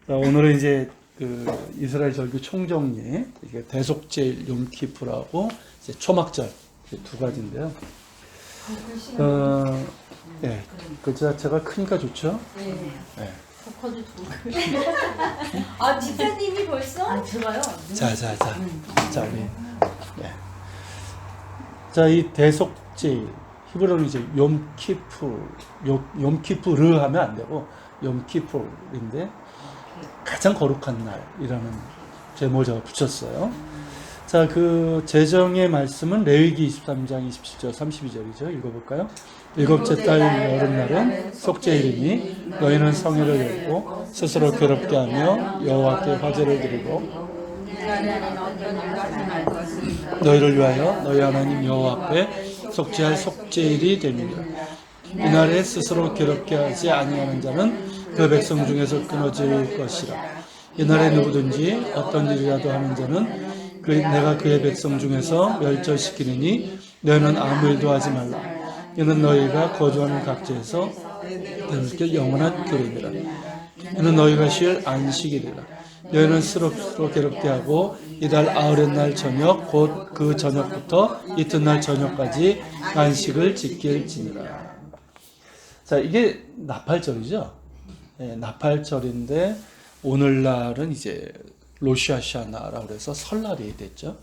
오늘은 이제 그 이스라엘 절기 총정리 이게 대속죄일 욤키프라고 이제 초막절 두 가지인데요. 네, 그 자체가 크니까 좋죠. 네. 네. 포커도 좋고. 아 집사님이 벌써? 아 제가요. 자 우리 자 이 대속죄일 히브리어로 이제 욤키프르 하면 안 되고 욤키프르인데 가장 거룩한 날이라는 제목을 제가 붙였어요. 자, 그 제정의 말씀은 레위기 23장 27절 32절이죠. 읽어볼까요? 일곱째 달 여름날은 속죄일이니 너희는 성회를 열고 스스로 괴롭게 하며 여호와께 화제를 드리고 너희를 위하여 너희 하나님 여호와 앞에 속죄할 속죄일이 됩니다. 이날에 스스로 괴롭게 하지 아니하는 자는 그 백성 중에서 끊어질 것이라. 이날에 누구든지 어떤 일이라도 하는 자는 내가 그의 백성 중에서 멸절시키느니 너희는 아무 일도 하지 말라. 이는 너희가 거주하는 각지에서 너희에게 영원한 교례니라. 이는 너희가 쉴 안식일이라. 너희는 스스로 괴롭게 하고 이달 아흐렛 날 저녁 곧 그 저녁부터 이튿날 저녁까지 안식을 지킬지니라. 자, 이게 나팔절이죠. 네, 나팔절인데 오늘날은 이제 로시아샤나라고 해서 설날이 됐죠.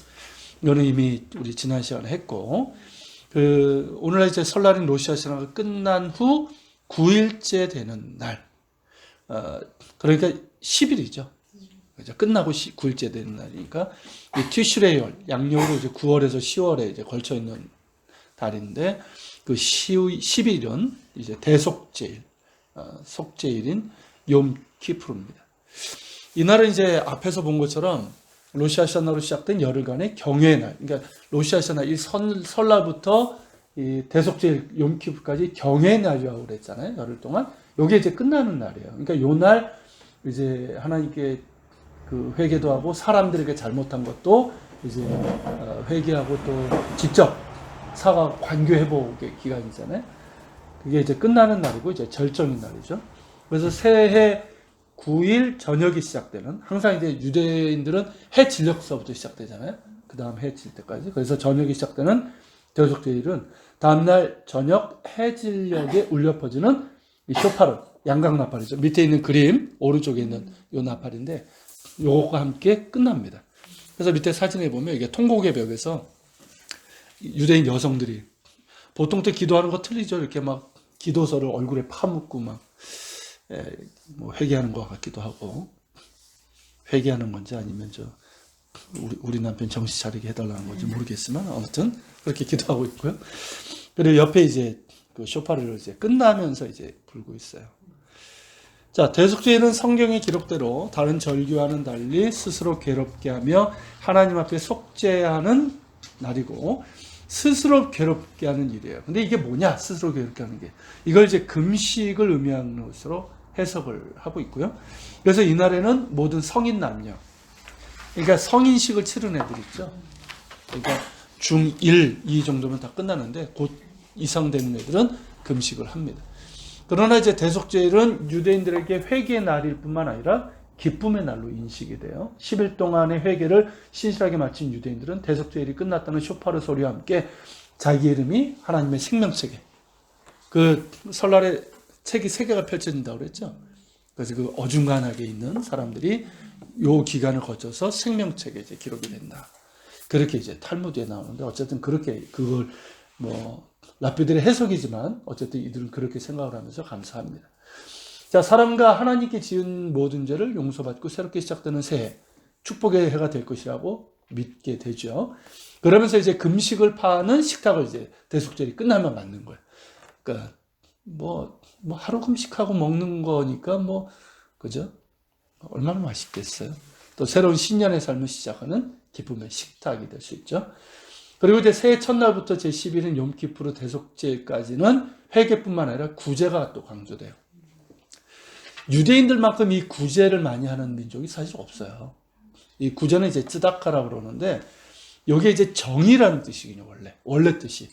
이거는 이미 우리 지난 시간에 했고, 오늘날 이제 설날인 로시아샤나가 끝난 후 9일째 되는 날, 그러니까 10일이죠. 그죠? 끝나고 9일째 되는 날이니까 이 티슈레이얼 양력으로 이제 9월에서 10월에 이제 걸쳐 있는 달인데 그 10일은 이제 대속죄일, 속죄일인 욤키프르입니다. 이날은 이제 앞에서 본 것처럼 로시아샤나로 시작된 열흘간의 경외의 날. 그러니까 로시아샤나 이 설날부터 이 대속죄일 욤키프르까지 경외의 날이라고 그랬잖아요. 열흘 동안. 요게 이제 끝나는 날이에요. 그러니까 요 날 이제 하나님께 그 회개도 하고 사람들에게 잘못한 것도 이제 회개하고 또 직접 사과 관교 회복의 기간이잖아요. 그게 이제 끝나는 날이고 이제 절정인 날이죠. 그래서 새해 9일 저녁이 시작되는, 항상 이제 유대인들은 해 질녘서부터 시작되잖아요. 그 다음 해 질 때까지. 그래서 저녁이 시작되는 대속죄일은 다음날 저녁 해 질녘에 울려 퍼지는 이 쇼파르, 양각 나팔이죠. 밑에 있는 그림, 오른쪽에 있는 요 나팔인데 요것과 함께 끝납니다. 그래서 밑에 사진에 보면 이게 통곡의 벽에서 유대인 여성들이 보통 때 기도하는 거 틀리죠. 이렇게 막 기도서를 얼굴에 파묻고 막 뭐 회개하는 것 같기도 하고, 회개하는 건지 아니면 우리 남편 정신 차리게 해달라는 건지 모르겠지만 아무튼 그렇게 기도하고 있고요. 그리고 옆에 이제 그 쇼파를 이제 끝나면서 이제 불고 있어요. 자, 대속죄일은 성경의 기록대로 다른 절기와는 달리 스스로 괴롭게 하며 하나님 앞에 속죄하는 날이고 스스로 괴롭게 하는 일이에요. 근데 이게 뭐냐? 스스로 괴롭게 하는 게. 이걸 이제 금식을 의미하는 것으로 해석을 하고 있고요. 그래서 이날에는 모든 성인 남녀, 그러니까 성인식을 치른 애들 있죠. 그러니까 중1, 2 정도면 다 끝나는데 곧 이상 되는 애들은 금식을 합니다. 그러나 이제 대속죄일은 유대인들에게 회개의 날일 뿐만 아니라 기쁨의 날로 인식이 돼요. 10일 동안의 회개를 신실하게 마친 유대인들은 대속죄일이 끝났다는 쇼파르 소리와 함께 자기 이름이 하나님의 생명책에, 그 설날에 책이 3개가 펼쳐진다고 그랬죠. 그래서 그 어중간하게 있는 사람들이 요 기간을 거쳐서 생명책에 이제 기록이 된다. 그렇게 이제 탈무드에 나오는데 어쨌든 그렇게 그걸 뭐 랍비들의 해석이지만 어쨌든 이들은 그렇게 생각을 하면서 감사합니다. 자, 사람과 하나님께 지은 모든 죄를 용서받고 새롭게 시작되는 새해, 축복의 해가 될 것이라고 믿게 되죠. 그러면서 이제 금식을 파는 식탁을 이제 대속죄일이 끝나면 만든 거예요. 그러니까 뭐 하루 금식하고 먹는 거니까 그죠? 얼마나 맛있겠어요. 또 새로운 신년의 삶을 시작하는 기쁨의 식탁이 될 수 있죠. 그리고 이제 새해 첫날부터 제10일인 욤키프르 대속죄일까지는 회개뿐만 아니라 구제가 또 강조돼요. 유대인들만큼 이 구제를 많이 하는 민족이 사실 없어요. 이 구제는 이제 쯔다카라고 그러는데 여기에 이제 정의라는 뜻이거든요. 원래 뜻이.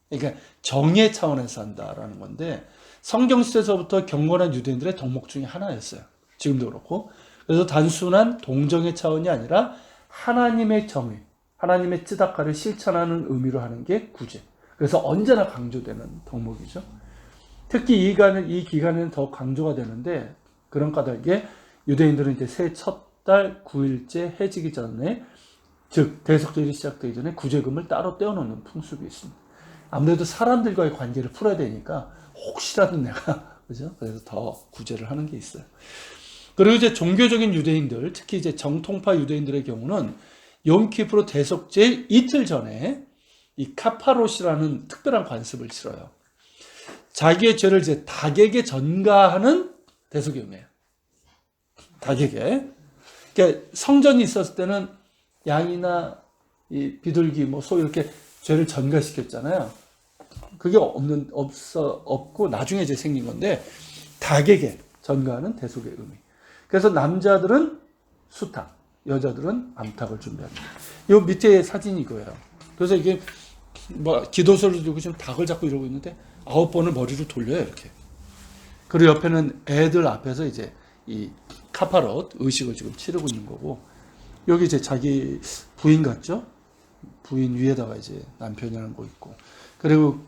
그러니까 정의 차원에서 한다라는 건데 성경 시대에서부터 경건한 유대인들의 덕목 중에 하나였어요. 지금도 그렇고. 그래서 단순한 동정의 차원이 아니라 하나님의 정의, 하나님의 쯔다카를 실천하는 의미로 하는 게 구제. 그래서 언제나 강조되는 덕목이죠. 특히 이 기간에는 더 강조가 되는데, 그런 까닭에 유대인들은 이제 새 첫 달 9일째 해지기 전에, 즉 대속절이 시작되기 전에 구제금을 따로 떼어놓는 풍습이 있습니다. 아무래도 사람들과의 관계를 풀어야 되니까 혹시라도 내가 그죠? 그래서 더 구제를 하는 게 있어요. 그리고 이제 종교적인 유대인들, 특히 이제 정통파 유대인들의 경우는 욤키프로 대속제일 이틀 전에 이 카파롯이라는 특별한 관습을 치러요. 자기의 죄를 이제 닭에게 전가하는 대속임이에요. 닭에게. 그러니까 성전이 있었을 때는 양이나 이 비둘기, 뭐 소 이렇게 죄를 전가시켰잖아요. 그게 없고 나중에 이제 생긴 건데, 닭에게 전가하는 대속의 의미. 그래서 남자들은 수탉, 여자들은 암탉을 준비합니다. 요 밑에 사진이 이거예요. 그래서 이게 뭐 기도서를 들고 지금 닭을 잡고 이러고 있는데 9번을 머리를 돌려요, 이렇게. 그리고 옆에는 애들 앞에서 이제 이 카파롯 의식을 지금 치르고 있는 거고, 여기 이제 자기 부인 같죠? 부인 위에다가 이제 남편이라는 거 있고, 그리고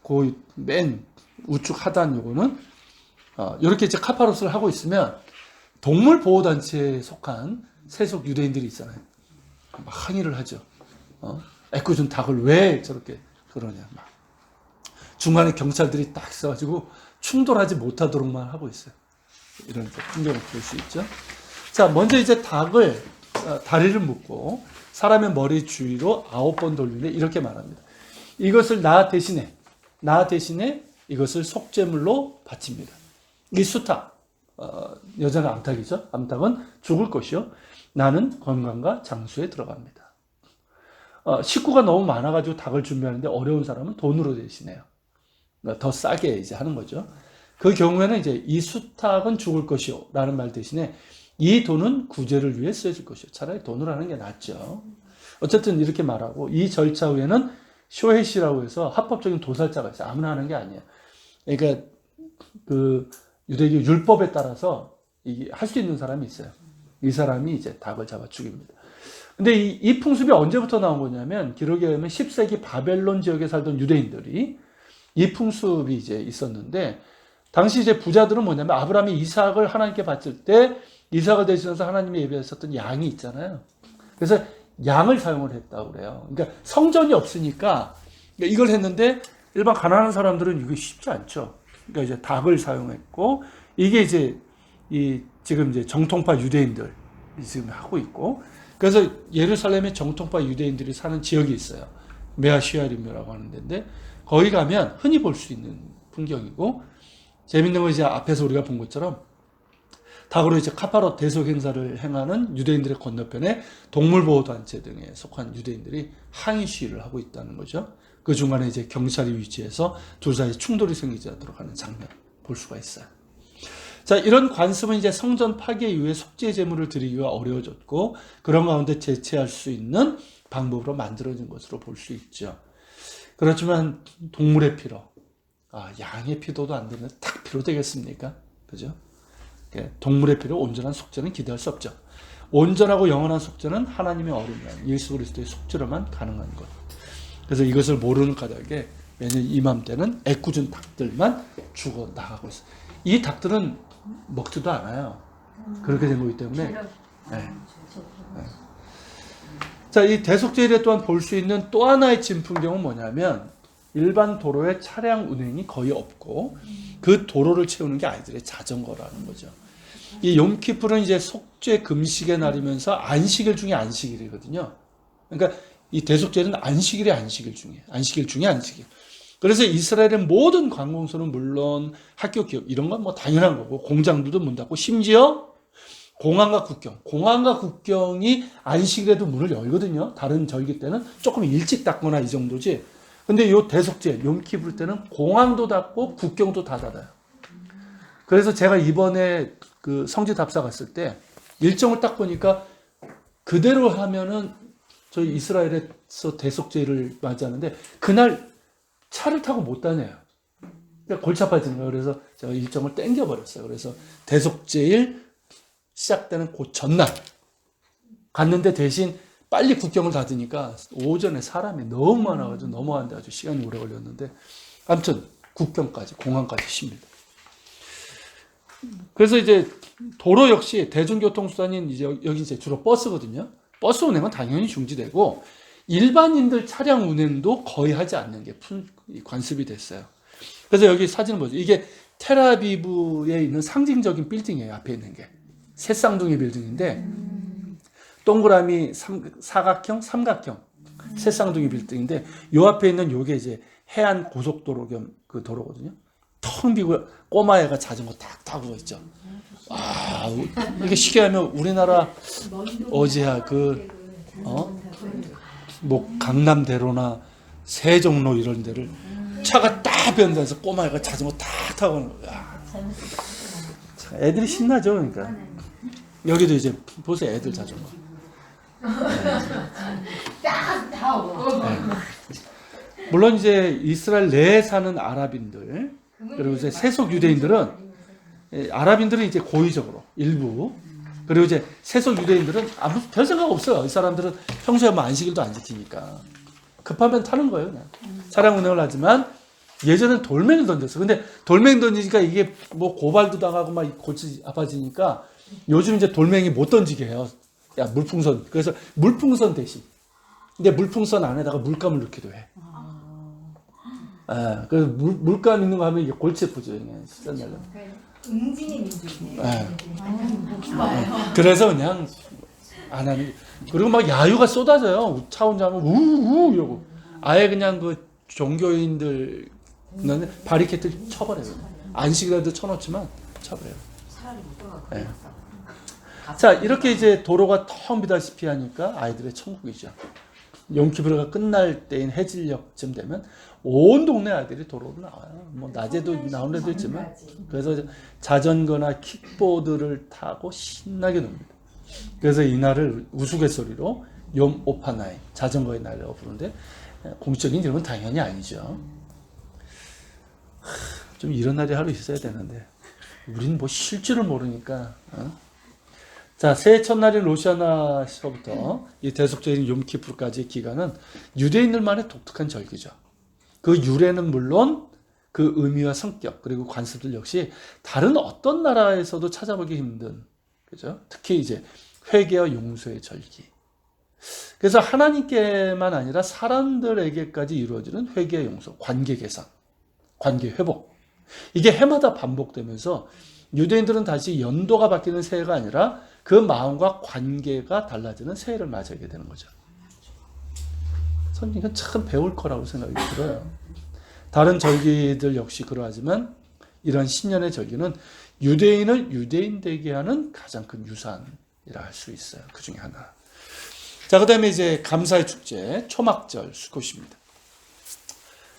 그 맨 우측 하단 요거는 이렇게 이제 카파롯을 하고 있으면 동물 보호 단체에 속한 세속 유대인들이 있잖아요. 막 항의를 하죠. 애꿎은 닭을 왜 저렇게 그러냐. 막. 중간에 경찰들이 딱 있어가지고 충돌하지 못하도록만 하고 있어요. 이런 풍경을 볼 수 있죠. 자, 먼저 이제 닭을 다리를 묶고 사람의 머리 주위로 9번 돌리는데 이렇게 말합니다. 이것을 나 대신에 이것을 속죄물로 바칩니다. 이 수탉, 여자는 암탉이죠. 암탉은 죽을 것이요. 나는 건강과 장수에 들어갑니다. 식구가 너무 많아가지고 닭을 준비하는데 어려운 사람은 돈으로 대신해요. 더 싸게 이제 하는 거죠. 그 경우에는 이제 이 수탉은 죽을 것이요 라는 말 대신에 이 돈은 구제를 위해 쓰여질 것이요. 차라리 돈으로 하는 게 낫죠. 어쨌든 이렇게 말하고, 이 절차 후에는 쇼헤시라고 해서 합법적인 도살자가 있어요. 아무나 하는 게 아니에요. 그러니까 그 유대교 율법에 따라서 할 수 있는 사람이 있어요. 이 사람이 이제 닭을 잡아 죽입니다. 근데 이 풍습이 언제부터 나온 거냐면, 기록에 의하면 10세기 바벨론 지역에 살던 유대인들이 이 풍습이 이제 있었는데, 당시 이제 부자들은 뭐냐면 아브라함이 이삭을 하나님께 바칠 때 이삭을 대신해서 하나님이 예배하셨던 양이 있잖아요. 그래서 양을 사용을 했다고 그래요. 그러니까 성전이 없으니까 이걸 했는데 일반 가난한 사람들은 이게 쉽지 않죠. 그러니까 이제 닭을 사용했고, 이게 이제 지금 이제 정통파 유대인들이 지금 하고 있고, 그래서 예루살렘에 정통파 유대인들이 사는 지역이 있어요. 메아시아림이라고 하는 데인데, 거기 가면 흔히 볼 수 있는 풍경이고, 재밌는 건 이제 앞에서 우리가 본 것처럼 닭으로 이제 카파롯 대속 행사를 행하는 유대인들의 건너편에 동물보호단체 등에 속한 유대인들이 항의 시위를 하고 있다는 거죠. 그 중간에 이제 경찰이 위치해서 둘 사이에 충돌이 생기지 않도록 하는 장면 볼 수가 있어요. 자, 이런 관습은 이제 성전 파괴 이후에 속죄 제물을 드리기가 어려워졌고, 그런 가운데 제체할 수 있는 방법으로 만들어진 것으로 볼 수 있죠. 그렇지만 동물의 피로, 양의 피도도 안 되면 닭 피로 되겠습니까? 그죠? 동물의 피로 온전한 속죄는 기대할 수 없죠. 온전하고 영원한 속죄는 하나님의 어린 양 예수 그리스도의 속죄로만 가능한 것. 그래서 이것을 모르는 까닭에 매년 이맘때는 애꿎은 닭들만 죽어 나가고 있어요. 이 닭들은 먹지도 않아요. 그렇게 된 거기 때문에. 네. 자, 이 대속죄일에 또한 볼 수 있는 또 하나의 진풍경은 뭐냐면, 일반 도로에 차량 운행이 거의 없고 그 도로를 채우는 게 아이들의 자전거라는 거죠. 이 욤키프르는 이제 속죄 금식의 날이면서 안식일 중에 안식일이거든요. 그러니까 이 대속죄는 안식일 중에 안식일. 그래서 이스라엘의 모든 관공서는 물론 학교 기업 이런 건 뭐 당연한 거고, 공장들도 문 닫고, 심지어 공항과 국경이 안식일에도 문을 열거든요. 다른 절기 때는 조금 일찍 닫거나 이 정도지. 근데 이 대속죄, 욤키프르 때는 공항도 닫고 국경도 다 닫아요. 그래서 제가 이번에 그 성지 답사 갔을 때 일정을 딱 보니까 그대로 하면은 저희 이스라엘에서 대속죄를 맞이하는데 그날 차를 타고 못 다녀요. 그러니까 골치 아파지는 거예요. 그래서 제가 일정을 땡겨버렸어요. 그래서 대속죄일 시작되는 그 전날 갔는데 대신 빨리 국경을 닫으니까 오전에 사람이 너무 많아가지고 넘어가는데 아주 시간이 오래 걸렸는데 아무튼 국경까지 공항까지 쉽니다. 그래서 이제 도로 역시 대중교통수단인 이제 여기 이제 주로 버스거든요. 버스 운행은 당연히 중지되고 일반인들 차량 운행도 거의 하지 않는 게 관습이 됐어요. 그래서 여기 사진을 보죠. 이게 텔아비브에 있는 상징적인 빌딩이에요. 앞에 있는 게 새 쌍둥이 빌딩인데 동그라미 사각형, 삼각형 새 쌍둥이 빌딩인데 요 앞에 있는 요게 이제 해안 고속도로 겸 그 도로거든요. 텅 비고 꼬마애가 자전거 탁 타고 있죠. 아, 이게 쉽게 하면 우리나라 어제야 뭐 강남대로나 세종로 이런 데를 차가 딱 변해서 꼬마애가 자전거 탁 타고 가는 거야. 애들이 신나죠, 그러니까. 여기도 이제 보세요, 애들 자전거. 네. 물론 이제 이스라엘 내에 사는 아랍인들 그리고 이제 세속 유대인들은 아랍인들은 이제 고의적으로 일부 그리고 이제 세속 유대인들은 아무 별 생각 없어요. 이 사람들은 평소에 뭐 안식일도 안 지키니까 급하면 타는 거예요. 그냥 차량 운행을 하지만 예전엔 돌멩이를 던졌어. 근데 돌멩이 던지니까 이게 뭐 고발도 당하고 막 골치 아파지니까 요즘 이제 돌멩이 못 던지게 해요. 야 물풍선. 그래서 물풍선 대신. 근데 물풍선 안에다가 물감을 넣기도 해. 예, 그래서 물감 있는 거 하면 이게 골치 아프죠. 씻어내려면. 응징의 민족이네요. 그래서 그냥 안 하는 게. 그리고 막 야유가 쏟아져요. 차 운전하면 우우 이러고. 아예 그냥 그 종교인들 바리케이트를 쳐버려요. 안식이라도 쳐놓지만 쳐버려요. 네. 자, 이렇게 이제 도로가 텅 비다시피 하니까 아이들의 천국이죠. 용키브르가 끝날 때인 해질녘쯤 되면 온 동네 아이들이 도로로 나와요. 뭐 낮에도 나오는 애도 있지만 그래서 자전거나 킥보드를 타고 신나게 놉니다. 그래서 이날을 우스갯소리로 욤 오파나이 자전거의 날이라고 부르는데 공식적인 이름은 당연히 아니죠. 좀 이런 날이 하루 있어야 되는데 우린 뭐 쉴 줄을 모르니까. 자, 새해 첫날인 로샤나서부터 이 대속절인 욤키프르까지의 기간은 유대인들만의 독특한 절기죠. 그 유래는 물론 그 의미와 성격 그리고 관습들 역시 다른 어떤 나라에서도 찾아보기 힘든, 그죠? 특히 이제 회개와 용서의 절기. 그래서 하나님께만 아니라 사람들에게까지 이루어지는 회개와 용서, 관계 개선, 관계 회복. 이게 해마다 반복되면서 유대인들은 다시 연도가 바뀌는 새해가 아니라 그 마음과 관계가 달라지는 새해를 맞이하게 되는 거죠. 저는 이건 참 배울 거라고 생각이 들어요. 다른 절기들 역시 그러하지만 이런 신년의 절기는 유대인을 유대인 되게 하는 가장 큰 유산이라 할 수 있어요. 그 중에 하나. 자, 그 다음에 이제 감사의 축제, 초막절, 수코시입니다.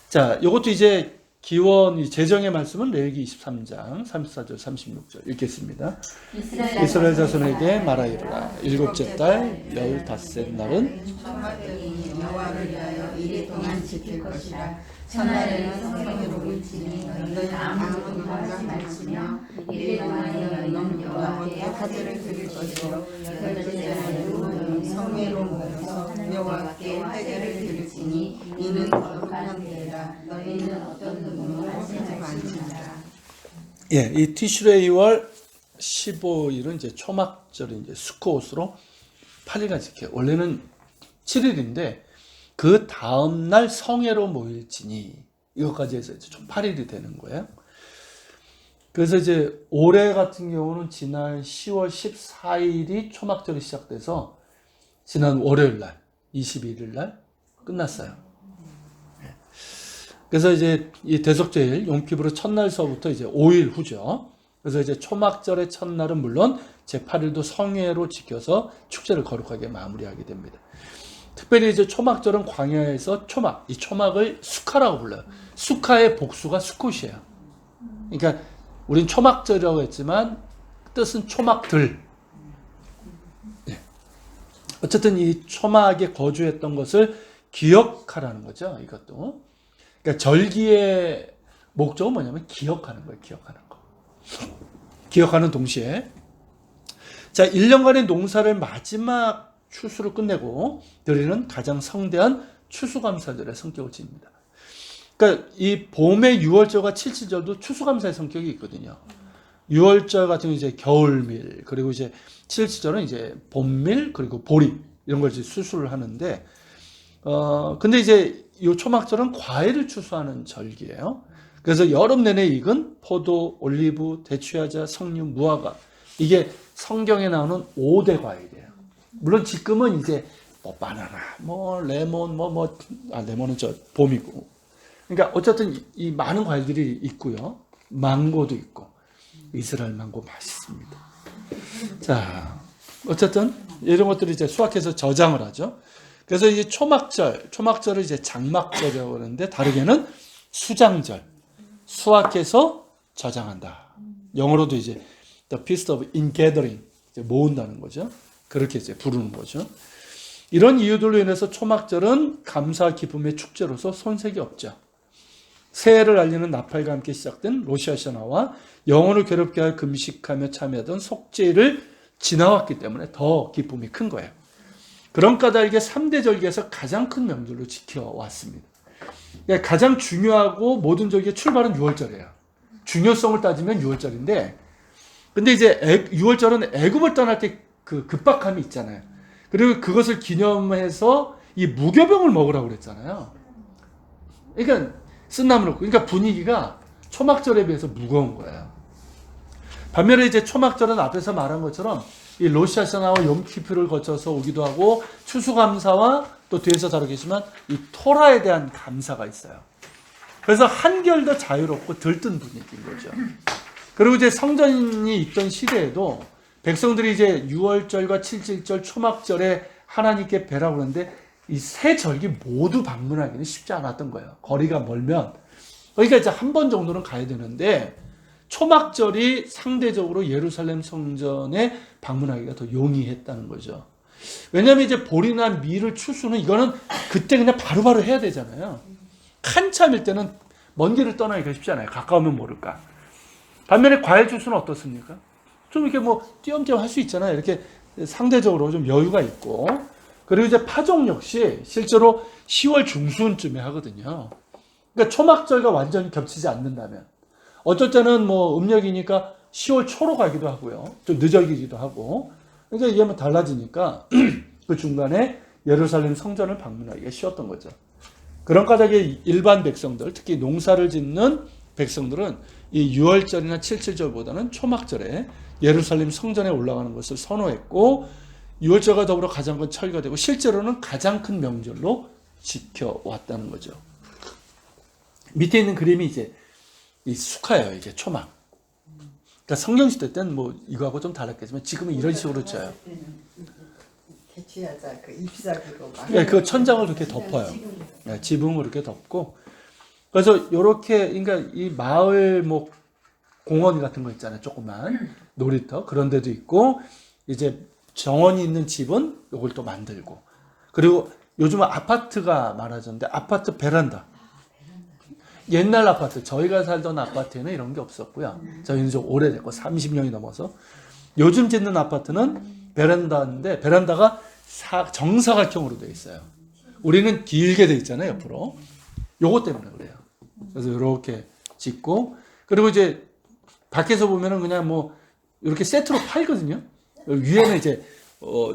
자, 이것도 이제 기원 제정의 말씀은 레위기 23장 34절 36절 읽겠습니다. 이스라엘 자손에게 말하이르라. 일곱째 달 15째 날은 여호와를 위하여 이래 동안 지킬 것이라. 첫날에는 성경으로 물지니 너희는 아무것도 하지 말지며 이래 동안 너희는 여호와께 화제를 드릴 것이요 여덟째 날에는 너희는 성회로 모여서 여호와께 화제를 드릴지니 이는 거룩한 때라. 너희는 어떤 눈으로 하지 말지니라. 예, 이 티슈레이 월 15일은 이제 초막절이 이제 수코옷으로 8일간 지켜요. 원래는 7일인데 그 다음 날 성회로 모일지니 이것까지 해서 총 8일이 되는 거예요. 그래서 이제 올해 같은 경우는 지난 10월 14일이 초막절이 시작돼서 지난 월요일 날 21일 날 끝났어요. 그래서 이제 이 대속제일 용키브르 첫날서부터 이제 5일 후죠. 그래서 이제 초막절의 첫날은 물론 제8일도 성회로 지켜서 축제를 거룩하게 마무리하게 됩니다. 특별히 이제 초막절은 광야에서 초막, 이 초막을 수카라고 불러요. 수카의 복수가 수콧이에요. 그러니까 우린 초막절이라고 했지만 뜻은 초막들. 네. 어쨌든 이 초막에 거주했던 것을 기억하라는 거죠. 이것도. 그러니까 절기의 목적은 뭐냐면 기억하는 거예요. 기억하는 거. 기억하는 동시에 자, 1년간의 농사를 마지막 추수로 끝내고 드리는 가장 성대한 추수감사절의 성격을 지닙니다. 그러니까 이 봄의 6월절과 7.7절도 추수감사의 성격이 있거든요. 6월절 같은 경우 이제 겨울밀, 그리고 이제 7.7절은 이제 봄밀, 그리고 보리 이런 걸 이제 수술을 하는데, 근데 이제 이 초막절은 과일을 추수하는 절기예요. 그래서 여름 내내 익은 포도, 올리브, 대추야자, 석류, 무화과, 이게 성경에 나오는 5대 과일이에요. 물론 지금은 이제 뭐 바나나, 뭐 레몬, 레몬은 저 봄이고. 그러니까 어쨌든 이 많은 과일들이 있고요. 망고도 있고. 이스라엘 망고 맛있습니다. 자, 어쨌든 이런 것들을 이제 수확해서 저장을 하죠. 그래서 이제 초막절을 이제 장막절이라고 하는데 다르게는 수장절, 수확해서 저장한다. 영어로도 이제 the feast of ingathering, 이제 모은다는 거죠. 그렇게 이제 부르는 거죠. 이런 이유들로 인해서 초막절은 감사 기쁨의 축제로서 손색이 없죠. 새해를 알리는 나팔과 함께 시작된 로시아샤나와 영혼을 괴롭게 할 금식하며 참여하던 속죄일을 지나왔기 때문에 더 기쁨이 큰 거예요. 그런 까닭에 3대 절기에서 가장 큰 명절로 지켜왔습니다. 그러니까 가장 중요하고 모든 절기의 출발은 6월절이에요. 중요성을 따지면 6월절인데, 근데 이제 6월절은 애굽을 떠날 때 그 급박함이 있잖아요. 그리고 그것을 기념해서 이 무교병을 먹으라고 그랬잖아요. 그러니까 쓴나무로, 그러니까 분위기가 초막절에 비해서 무거운 거예요. 반면에 이제 초막절은 앞에서 말한 것처럼 이 로시아샤나와 욤키프를 거쳐서 오기도 하고 추수감사와 또 뒤에서 다루겠지만 이 토라에 대한 감사가 있어요. 그래서 한결 더 자유롭고 들뜬 분위기인 거죠. 그리고 이제 성전이 있던 시대에도 백성들이 이제 6월절과 7.7절 초막절에 하나님께 뵈라고 그러는데 이 세 절기 모두 방문하기는 쉽지 않았던 거예요. 거리가 멀면. 그러니까 이제 한 번 정도는 가야 되는데 초막절이 상대적으로 예루살렘 성전에 방문하기가 더 용이했다는 거죠. 왜냐하면 이제 보리나 밀을 추수는 이거는 그때 그냥 바로바로 해야 되잖아요. 한참일 때는 먼 길을 떠나기가 쉽지 않아요. 가까우면 모를까. 반면에 과일 추수는 어떻습니까? 좀 이렇게 뭐 띄엄띄엄 할 수 있잖아요. 이렇게 상대적으로 좀 여유가 있고. 그리고 이제 파종 역시 실제로 10월 중순쯤에 하거든요. 그러니까 초막절과 완전히 겹치지 않는다면. 어쩔 때는 뭐 음력이니까 10월 초로 가기도 하고요. 좀 늦어지기도 하고. 그러니까 이게 뭐 달라지니까 그 중간에 예루살렘 성전을 방문하기가 쉬웠던 거죠. 그런 까닭에 일반 백성들, 특히 농사를 짓는 백성들은 이 6월절이나 7.7절보다는 초막절에 예루살렘 성전에 올라가는 것을 선호했고 6월절과 더불어 가장 큰 철기가 되고 실제로는 가장 큰 명절로 지켜왔다는 거죠. 밑에 있는 그림이 이제 이 수카예요. 이게 초막. 그러니까 성경시대 때는 뭐 이거하고 좀 달랐겠지만 지금은 이런 식으로 져요. 대추야자 그 잎사귀로 막. 네, 그 천장을 이렇게 덮어요. 네, 지붕으로 이렇게 덮고. 그래서 이렇게 그러니까 이 마을 뭐 공원 같은 거 있잖아요. 조그만 놀이터 그런 데도 있고 이제 정원이 있는 집은 이걸 또 만들고 그리고 요즘은 아파트가 많아졌는데 아파트 베란다. 옛날 아파트 저희가 살던 아파트에는 이런 게 없었고요. 저희는 좀 오래됐고 30년이 넘어서 요즘 짓는 아파트는 베란다인데 베란다가 정사각형으로 되어 있어요. 우리는 길게 되어 있잖아요. 옆으로. 요것 때문에 그래요. 그래서 이렇게 짓고 그리고 이제 밖에서 보면은 그냥 뭐 이렇게 세트로 팔거든요. 위에는 이제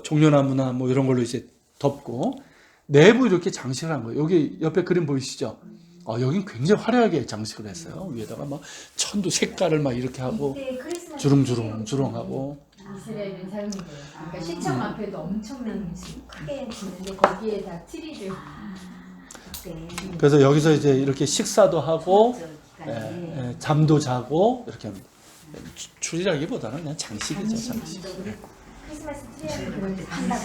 종려나무나 뭐 이런 걸로 이제 덮고 내부 이렇게 장식을 한 거예요. 여기 옆에 그림 보이시죠? 여긴 굉장히 화려하게 장식을 했어요. 위에다가 막 천도 색깔을 막 이렇게 하고 주렁주렁하고. 이스라엘은 사용이 돼요. 그러니까 시청 앞에도 엄청난 크게 짓는데 거기에다 트리를. 그래서 여기서 이제 이렇게 식사도 하고 잠도 자고 이렇게 추리라기보다는 그냥 장식이죠. 장식. 크리스마스 트리하고 그런 데 한다고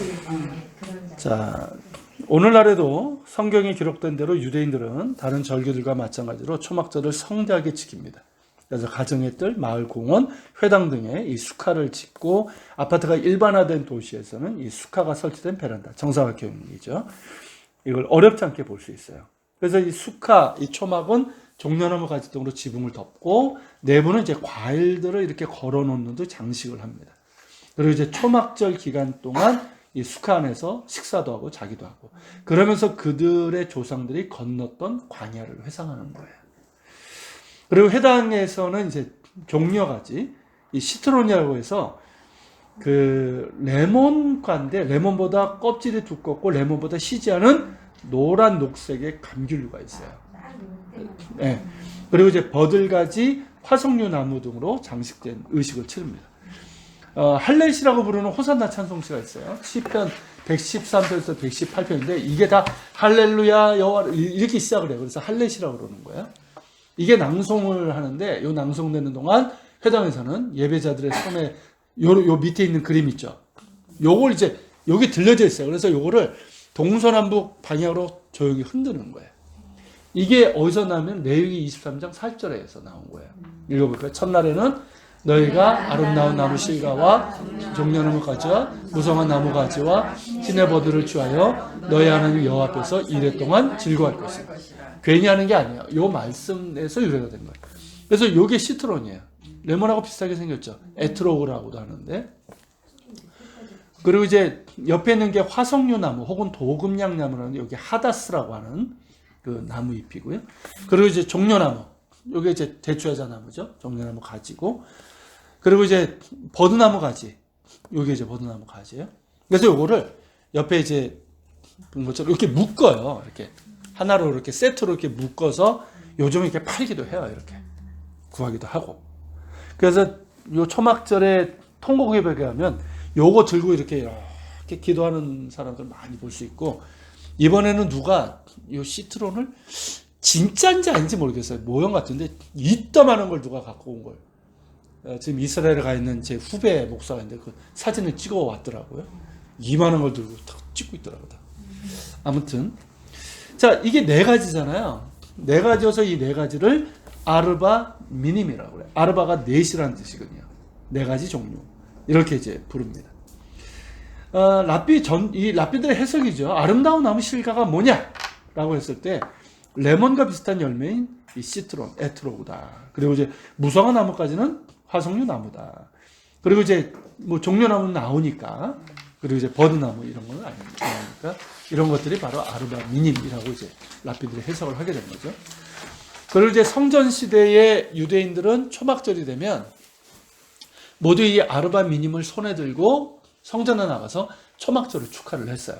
그런 자, 오늘날에도 성경에 기록된 대로 유대인들은 다른 절기들과 마찬가지로 초막절을 성대하게 지킵니다. 그래서 가정의 뜰, 마을 공원, 회당 등에 이 수카를 짓고 아파트가 일반화된 도시에서는 이 수카가 설치된 베란다, 정사각형이죠. 이걸 어렵지 않게 볼 수 있어요. 그래서 이 수카, 이 초막은 종려나무 가지 등으로 지붕을 덮고 내부는 이제 과일들을 이렇게 걸어놓는 등 장식을 합니다. 그리고 이제 초막절 기간 동안 이 수카 안에서 식사도 하고 자기도 하고 그러면서 그들의 조상들이 건넜던 광야를 회상하는 거예요. 그리고 회당에서는 이제 종려가지 이 시트론이라고 해서 그 레몬과인데 레몬보다 껍질이 두껍고 레몬보다 시지 않은 노란 녹색의 감귤류가 있어요. 네. 그리고 이제 버들가지, 화석류 나무 등으로 장식된 의식을 치릅니다. 할렛이라고 부르는 호산나 찬송시가 있어요. 시편 113편에서 118편인데 이게 다 할렐루야 여호와 이렇게 시작을 해요. 그래서 할렛이라고 그러는 거예요. 이게 낭송을 하는데 요 낭송되는 동안 회당에서는 예배자들의 손에 요 밑에 있는 그림 있죠. 요걸 이제 여기 들려져 있어요. 그래서 요거를 동서남북 방향으로 조용히 흔드는 거예요. 이게 어디서 나오면 레위기 23장 40절에서 나온 거예요. 읽어볼까요? 첫날에는 너희가 아름다운 나무 실과와 종려나무 가지와 무성한 나무 가지와 시내 버들을 취하여 너희 하나님 여호와 앞에서 이래 동안 즐거워할 것이다. 괜히 하는 게 아니에요. 요 말씀에서 유래가 된 거예요. 그래서 요게 시트론이에요. 레몬하고 비슷하게 생겼죠. 에트로그라고도 하는데. 그리고 이제 옆에 있는 게 화석류 나무 혹은 도금양 나무라는 여기 하다스라고 하는 그 나무 잎이고요. 그리고 이제 종려나무. 요게 이제 대추야자 나무죠. 종려나무 가지고. 그리고 이제 버드나무 가지. 요게 이제 버드나무 가지예요. 그래서 요거를 옆에 이제 본 것처럼 이렇게 묶어요. 이렇게 하나로 이렇게 세트로 이렇게 묶어서 요즘 이렇게 팔기도 해요. 이렇게 구하기도 하고. 그래서 요 초막절에 통곡예배에 하면 요거 들고 이렇게 기도하는 사람들 많이 볼 수 있고 이번에는 누가 요 시트론을 진짜인지 아닌지 모르겠어요. 모형 같은데 이따만한 걸 누가 갖고 온 걸. 지금 이스라엘에 가 있는 제 후배 목사가 있는데 그 사진을 찍어 왔더라고요. 이만한 걸 들고 탁 찍고 있더라고요. 아무튼 자 이게 네 가지잖아요. 네 가지여서 이 네 가지를 아르바 미님이라고 그래요. 아르바가 넷이라는 뜻이거든요. 네 가지 종류 이렇게 이제 부릅니다. 이 랍비들의 해석이죠. 아름다운 나무 실과가 뭐냐라고 했을 때 레몬과 비슷한 열매인 이 시트론, 에트로그다. 그리고 이제 무성한 나무까지는 화석류 나무다. 그리고 이제 뭐 종려나무는 나오니까 그리고 이제 버드나무 이런 거는 아니니까 이런 것들이 바로 아르바 미님이라고 이제 랍비들이 해석을 하게 된 거죠. 그리고 이제 성전 시대의 유대인들은 초막절이 되면 모두 이 아르바 미님을 손에 들고 성전에 나가서 초막절을 축하를 했어요.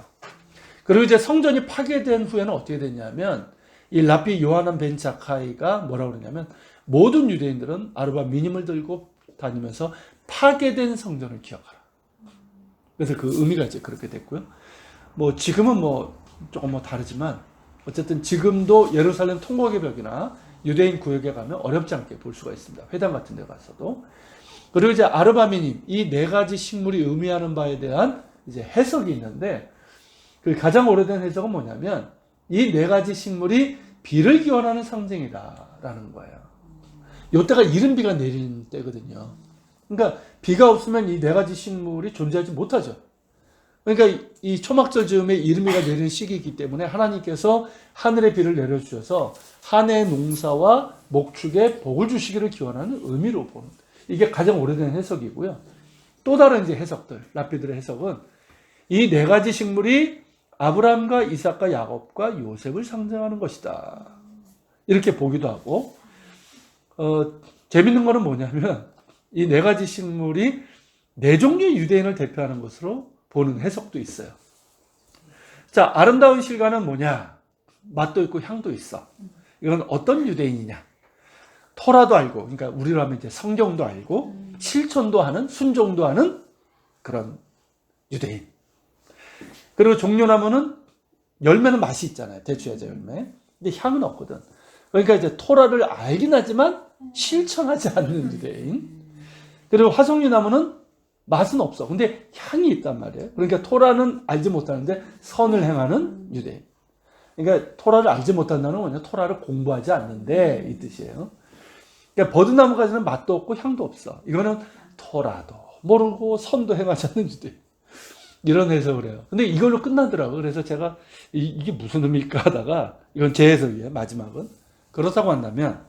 그리고 이제 성전이 파괴된 후에는 어떻게 됐냐면 이 랍비 요하난 벤 자카이가 뭐라고 그러냐면 모든 유대인들은 아르바 미님을 들고 다니면서 파괴된 성전을 기억하라. 그래서 그 의미가 이제 그렇게 됐고요. 뭐 지금은 뭐 조금 뭐 다르지만 어쨌든 지금도 예루살렘 통곡의 벽이나 유대인 구역에 가면 어렵지 않게 볼 수가 있습니다. 회당 같은 데 가서도. 그리고 이제 아르바미님 이 네 가지 식물이 의미하는 바에 대한 이제 해석이 있는데 그 가장 오래된 해석은 뭐냐면 이 네 가지 식물이 비를 기원하는 상징이다라는 거예요. 이때가 이른 비가 내리는 때거든요. 그러니까 비가 없으면 이 네 가지 식물이 존재하지 못하죠. 그러니까 이 초막절 즈음에 이른 비가 내리는 시기이기 때문에 하나님께서 하늘의 비를 내려주셔서 한 해 농사와 목축에 복을 주시기를 기원하는 의미로 보는 이게 가장 오래된 해석이고요. 또 다른 이제 해석들, 랍비들의 해석은 이 네 가지 식물이 아브라함과 이삭과 야곱과 요셉을 상징하는 것이다. 이렇게 보기도 하고, 재밌는 거는 뭐냐면 이 네 가지 식물이 네 종류의 유대인을 대표하는 것으로 보는 해석도 있어요. 자, 아름다운 실과는 뭐냐? 맛도 있고 향도 있어. 이건 어떤 유대인이냐? 토라도 알고, 그러니까 우리로 하면 이제 성경도 알고, 실천도 하는, 순종도 하는 그런 유대인. 그리고 종려나무는 열매는 맛이 있잖아요. 대추야자 열매. 근데 향은 없거든. 그러니까 이제 토라를 알긴 하지만 실천하지 않는 유대인. 그리고 화석류 나무는 맛은 없어. 근데 향이 있단 말이에요. 그러니까 토라는 알지 못하는데 선을 행하는 유대인. 그러니까 토라를 알지 못한다는 건 뭐냐? 토라를 공부하지 않는데 이 뜻이에요. 그러니까 버드나무까지는 맛도 없고 향도 없어. 이거는 토라도 모르고 선도 행하지 않는 유대인. 이런 해석을 해요. 근데 이걸로 끝나더라고요. 그래서 제가 이게 무슨 의미일까 하다가 이건 제 해석이에요. 마지막은. 그렇다고 한다면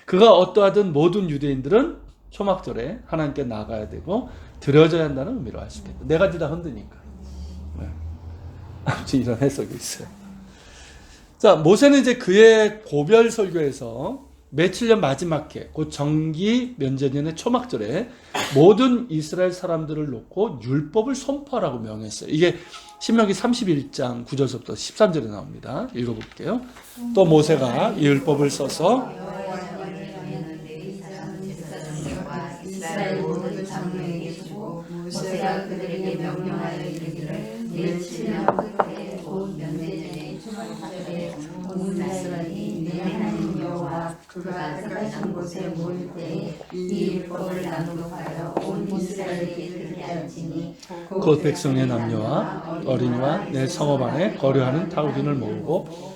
그가 어떠하든 모든 유대인들은 초막절에 하나님께 나가야 되고 드려져야 한다는 의미로 할 수 있겠다. 네 가지 다 흔드니까. 네. 아무튼 이런 해석이 있어요. 자, 모세는 이제 그의 고별 설교에서 며칠 전 마지막 해, 곧 정기 면제년의 초막절에 모든 이스라엘 사람들을 놓고 율법을 선포하라고 명했어요. 이게 신명기 31장 9절부터 13절에 나옵니다. 읽어볼게요. 또 모세가 이 율법을 써서 이스라엘 모든 장로에게 주고 모세가 그들에게 명령하여 이르기를 내 7년 끝에 곧 면제년의 초막절에 온 이스라엘이 내 하나님 여호와 그가 택하신 곳에 모일 때에 이 율법을 낭독하여 온 이스라엘에게 들게 할지니 곧 백성의 남녀와 어린이와 내 성읍 안에 거류하는 타우린을 모으고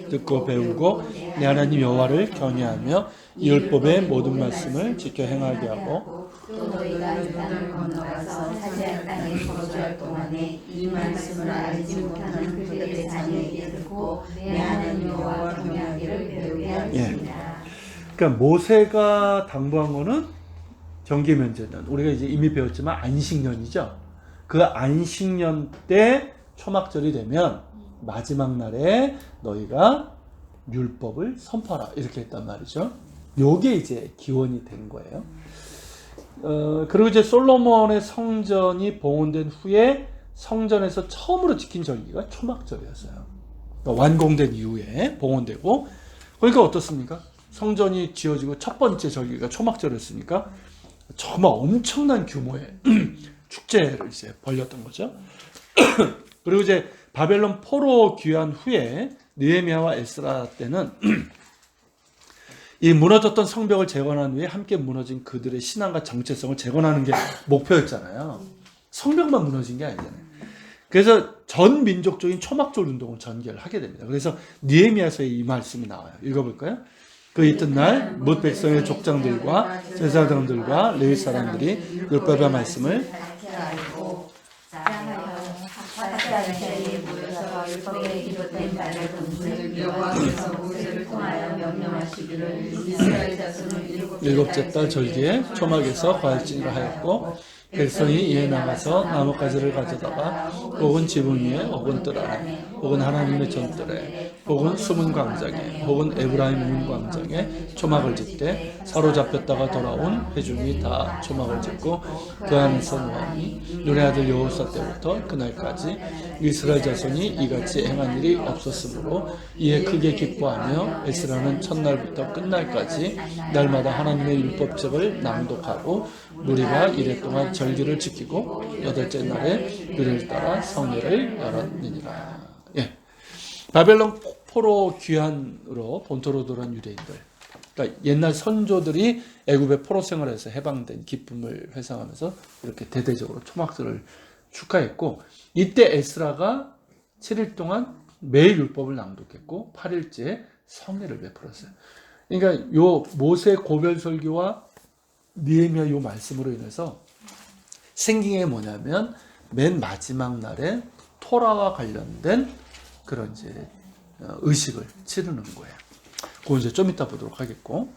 듣고 배우고 내 하나님 여호와를 경외하며 이 율법의 모든 말씀을 지켜 행하게 하고 또 너희가 요단을 건너가서 차지할 땅에 거주할 동안에 이 말씀을 알지 못하는 그들의 자녀에게 듣고 내 하나님 여호와 경외하기를 배우게 할지니라. 그러니까 모세가 당부한 거는 정기 면제년, 우리가 이제 이미 배웠지만 안식년이죠. 그 안식년 때 초막절이 되면 마지막 날에 너희가 율법을 선포하라 이렇게 했단 말이죠. 요게 이제 기원이 된 거예요. 그리고 이제 솔로몬의 성전이 봉헌된 후에 성전에서 처음으로 지킨 절기가 초막절이었어요. 그러니까 완공된 이후에 봉헌되고, 그러니까 어떻습니까? 성전이 지어지고 첫 번째 절기가 초막절이었으니까 정말 엄청난 규모의 축제를 이제 벌였던 거죠. 그리고 이제 바벨론 포로 귀환 후에 느헤미야와 에스라 때는 이 무너졌던 성벽을 재건한 후에 함께 무너진 그들의 신앙과 정체성을 재건하는 게 목표였잖아요. 성벽만 무너진 게 아니잖아요. 그래서 전 민족적인 초막절 운동을 전개를 하게 됩니다. 그래서 느헤미야서에 이 말씀이 나와요. 읽어볼까요? 그 이튿날 뭇 백성의 족장들과 제사장들과 레위 사람들이 율법의 말씀을 사자리에 모여서 율법에 기록된 바를 즉 여호와께서 모세를 통하여 명령하시기를 이스라엘 자손을 일곱째 달 절기에 초막에서 과일진을 하였고 백성이 이에 나가서 나뭇가지를 가져다가 혹은 지붕 위에 혹은 뜰 아래 혹은 하나님의 전뜰에 혹은 수문 광장에 혹은 에브라임 문 광장에 초막을 짓되 사로잡혔다가 돌아온 회중이 다 초막을 짓고 그 안에서 노하니 눈의 아들 여호사 때부터 그날까지 이스라엘 자손이 이같이 행한 일이 없었으므로 이에 크게 기뻐하며 에스라는 첫날부터 끝날까지 날마다 하나님의 율법책을 낭독하고 무리가 이래 동안 절기를 지키고 여덟째 날에 그를 따라 성회를 열었느니라. 예. 바벨론 포로 귀환으로 본토로 돌아온 유대인들, 그러니까 옛날 선조들이 애굽의 포로 생활에서 해방된 기쁨을 회상하면서 이렇게 대대적으로 초막절을 축하했고, 이때 에스라가 7일 동안 매일 율법을 낭독했고 8일째 성회를 베풀었어요. 그러니까 요 모세 고별 설교와 느헤미야 요 말씀으로 인해서 생긴 게 뭐냐면 맨 마지막 날에 토라와 관련된 그런 이제 의식을 치르는 거예요. 그건 이제 좀 이따 보도록 하겠고,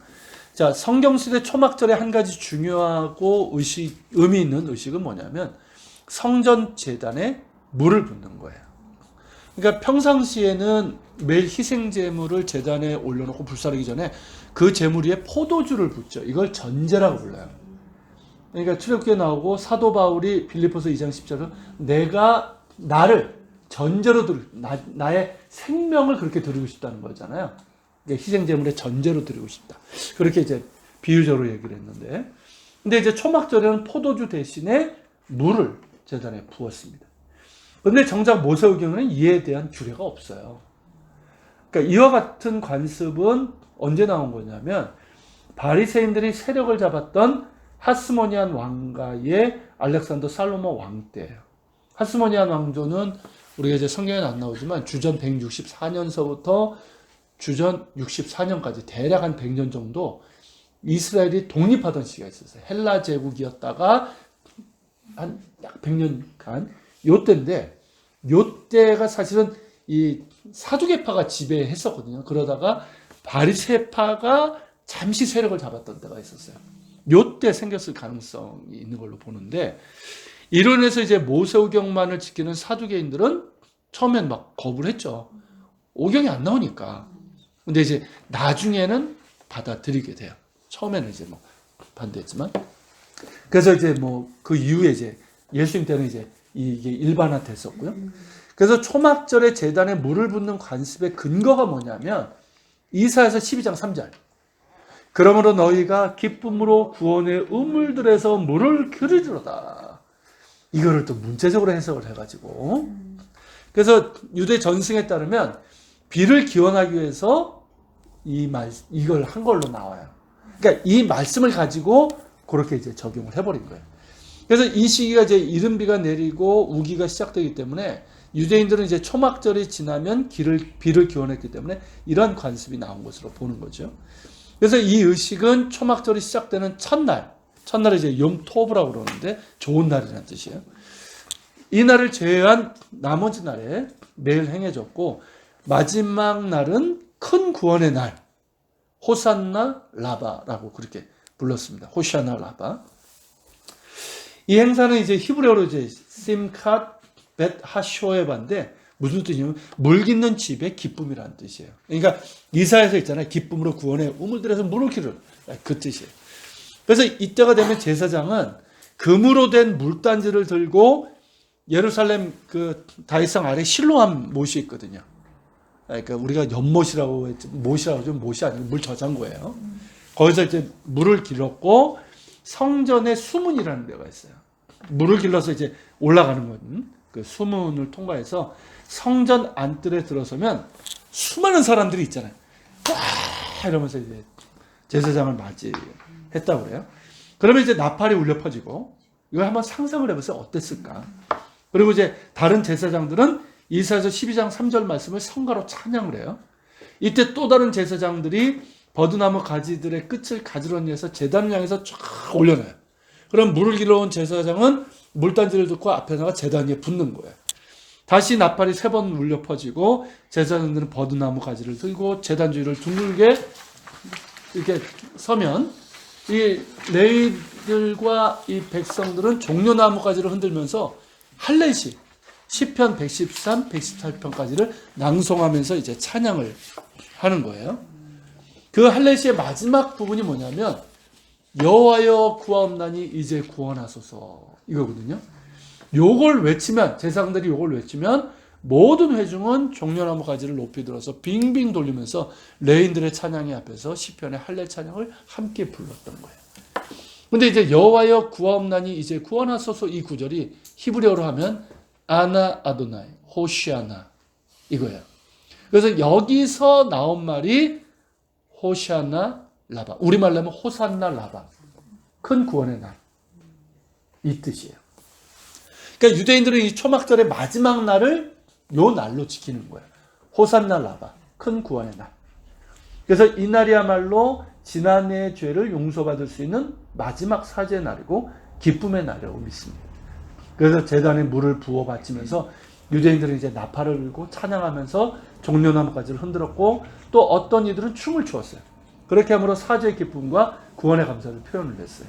자, 성경 시대 초막절의 한 가지 중요하고 의미 있는 의식은 뭐냐면 성전 제단에 물을 붓는 거예요. 그러니까 평상시에는 매일 희생 제물을 제단에 올려놓고 불사르기 전에 그 제물 위에 포도주를 붓죠. 이걸 전제라고 불러요. 그러니까 출애굽기에 나오고 사도 바울이 빌립보서 2장 10절에서 내가 나를 전제로 나의 생명을 그렇게 드리고 싶다는 거잖아요. 그러니까 희생 제물의 전제로 드리고 싶다. 그렇게 이제 비유적으로 얘기를 했는데, 근데 이제 초막절에는 포도주 대신에 물을 제단에 부었습니다. 근데 정작 모세오경에는 이에 대한 규례가 없어요. 그러니까 이와 같은 관습은 언제 나온 거냐면 바리새인들이 세력을 잡았던 하스모니안 왕가의 알렉산더 살로몬 왕 때예요. 하스모니안 왕조는 우리가 이제 성경에 안 나오지만 주전 164년서부터 주전 64년까지 대략 한 100년 정도 이스라엘이 독립하던 시기가 있었어요. 헬라 제국이었다가 한 약 100년간 요때인데, 요때가 사실은 이 사두개파가 지배했었거든요. 그러다가 바리새파가 잠시 세력을 잡았던 때가 있었어요. 요때 생겼을 가능성이 있는 걸로 보는데, 이로 인해서 이제 모세오경만을 지키는 사두개인들은 처음엔 막 거부를 했죠. 오경이 안 나오니까. 근데 이제 나중에는 받아들이게 돼요. 처음에는 이제 뭐 반대했지만. 그래서 이제 뭐 그 이후에 이제 예수님 때는 이제 이게 일반화됐었고요. 그래서 초막절에 제단에 물을 붓는 관습의 근거가 뭐냐면 이사야서 12장 3절. 그러므로 너희가 기쁨으로 구원의 우물들에서 물을 기르리로다. 이거를 또 문체적으로 해석을 해가지고. 그래서 유대 전승에 따르면 비를 기원하기 위해서 이걸 한 걸로 나와요. 그러니까 이 말씀을 가지고 그렇게 이제 적용을 해버린 거예요. 그래서 이 시기가 이제 이른비가 내리고 우기가 시작되기 때문에 유대인들은 이제 초막절이 지나면 비를 기원했기 때문에 이런 관습이 나온 것으로 보는 거죠. 그래서 이 의식은 초막절이 시작되는 첫날을 이제 욤토브라고 그러는데 좋은 날이라는 뜻이에요. 이 날을 제외한 나머지 날에 매일 행해졌고, 마지막 날은 큰 구원의 날, 호산나 라바라고 그렇게 불렀습니다. 호시아나 라바. 이 행사는 이제 히브리어로 이제 심캇 벳 하쇼에반데 무슨 뜻이냐면 물 깃는 집의 기쁨이라는 뜻이에요. 그러니까 이사야서 있잖아요. 기쁨으로 구원의 우물들에서 물을 기르. 그 뜻이에요. 그래서 이때가 되면 제사장은 금으로 된 물단지를 들고 예루살렘 그 다윗성 아래 실로암 못이 있거든요. 그러니까 우리가 연못이라고 했지, 못이라고 좀 못이 아니고 물 저장고예요. 거기서 이제 물을 길렀고 성전의 수문이라는 데가 있어요. 물을 길러서 이제 올라가는 건 그 수문을 통과해서 성전 안뜰에 들어서면 수많은 사람들이 있잖아요. 와 이러면서 이제 제사장을 맞이했다고 그래요. 그러면 이제 나팔이 울려 퍼지고, 이걸 한번 상상을 해보세요. 어땠을까? 그리고 이제 다른 제사장들은 이사야서 12장 3절 말씀을 성가로 찬양을 해요. 이때 또 다른 제사장들이 버드나무 가지들의 끝을 가지런히 해서 제단을 향해서 쫙 올려놔요. 그럼 물을 길러온 제사장은 물단지를 듣고 앞에 나가 제단 위에 붙는 거예요. 다시 나팔이 3번 울려 퍼지고 제사장들은 버드나무 가지를 들고 제단 주위를 둥글게 이렇게 서면 이 레위들과 이 백성들은 종려나무 가지를 흔들면서 할례시 시편 113, 118편까지를 낭송하면서 이제 찬양을 하는 거예요. 그 할례시의 마지막 부분이 뭐냐면 여호와여 구하옵나니 이제 구원하소서 이거거든요. 요걸 외치면, 제사장들이 요걸 외치면 모든 회중은 종려나무 가지를 높이 들어서 빙빙 돌리면서 레인들의 찬양이 앞에서 시편의 할례 찬양을 함께 불렀던 거예요. 근데 이제 여호와여 구하옵나니 이제 구원하소서 이 구절이 히브리어로 하면 아나 아도나이 호시아나 이거예요. 그래서 여기서 나온 말이 호시아나 라바, 우리말로 하면 호산나 라바, 큰 구원의 날, 이 뜻이에요. 그러니까 유대인들은 이 초막절의 마지막 날을 요 날로 지키는 거예요. 호산나 라바, 큰 구원의 날. 그래서 이 날이야말로 지난해의 죄를 용서받을 수 있는 마지막 사죄의 날이고 기쁨의 날이라고 믿습니다. 그래서 제단에 물을 부어 바치면서 유대인들은 이제 나팔을 불고 찬양하면서 종려나무가지를 흔들었고, 또 어떤 이들은 춤을 추었어요. 그렇게 함으로 사죄의 기쁨과 구원의 감사를 표현을 했어요.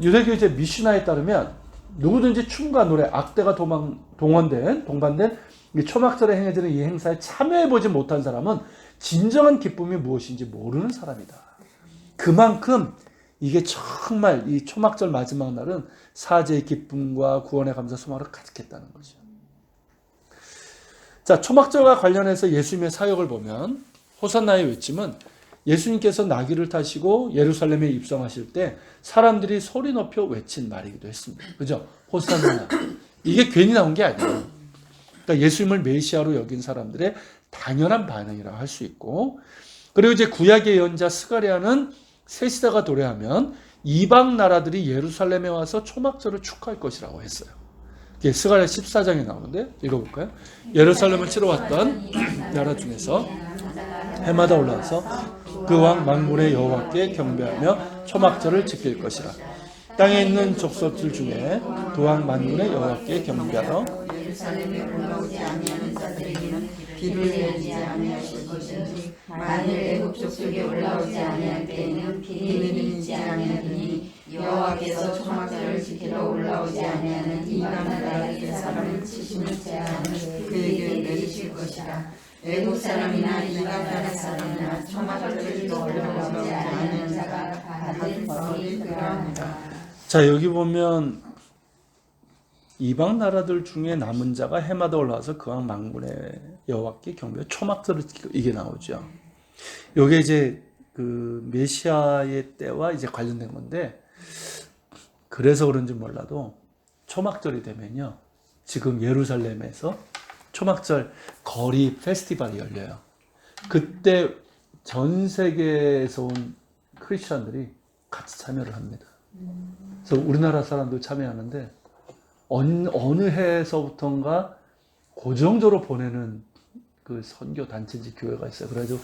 유대교 이제 미슈나에 따르면 누구든지 춤과 노래, 악대가 동반된 이 초막절에 행해지는 이 행사에 참여해보지 못한 사람은 진정한 기쁨이 무엇인지 모르는 사람이다. 그만큼 이게 정말 이 초막절 마지막 날은 사죄의 기쁨과 구원의 감사 소망을 가득했다는 거죠. 자, 초막절과 관련해서 예수님의 사역을 보면 호산나의 외침은 예수님께서 나귀를 타시고 예루살렘에 입성하실 때 사람들이 소리 높여 외친 말이기도 했습니다. 그죠? 호산나. 이게 괜히 나온 게 아니에요. 그러니까 예수님을 메시아로 여긴 사람들의 당연한 반응이라고 할 수 있고, 그리고 이제 구약의 예언자 스가랴는 새시대가 도래하면 이방 나라들이 예루살렘에 와서 초막절을 축하할 것이라고 했어요. 이게 스가랴 14장에 나오는데 읽어볼까요? 예루살렘을 치러 왔던 나라 중에서 해마다 올라와서 그 왕 만군의 여호와께 경배하며 초막절을 지킬 것이라. 땅에 있는 족속들 중에 그 왕 만군의 여호와께 경배하러 예루살렘에 올라오지 아니하는 자들에게는 비를 내리지 아니하실 것인지 만일 애굽 족속에 올라오지 아니할 때에는 비밀이 있지 아니하리니 여호와께서 초막절을 지키러 올라오지 아니하는 이방 나라의 사람을 치시는 재앙을 그에게 내리실 것이라. 애국 사람이나 이방 나라 사람이나 초막절을 지키러 올라오지 아니하는 자가 받을 벌이 그러하니라. 자, 여기 보면 이방 나라들 중에 남은 자가 해마다 올라와서 그왕 만군의 여호와께 경배하여 초막절을 지키고, 이게 나오죠. 요게 이제 그 메시아의 때와 이제 관련된 건데, 그래서 그런지 몰라도 초막절이 되면요, 지금 예루살렘에서 초막절 거리 페스티벌이 열려요. 그때 전 세계에서 온 크리스천들이 같이 참여를 합니다. 그래서 우리나라 사람도 참여하는데, 어느 해에서부턴가 고정적으로 보내는 그 선교 단체인지 교회가 있어요. 그래가지고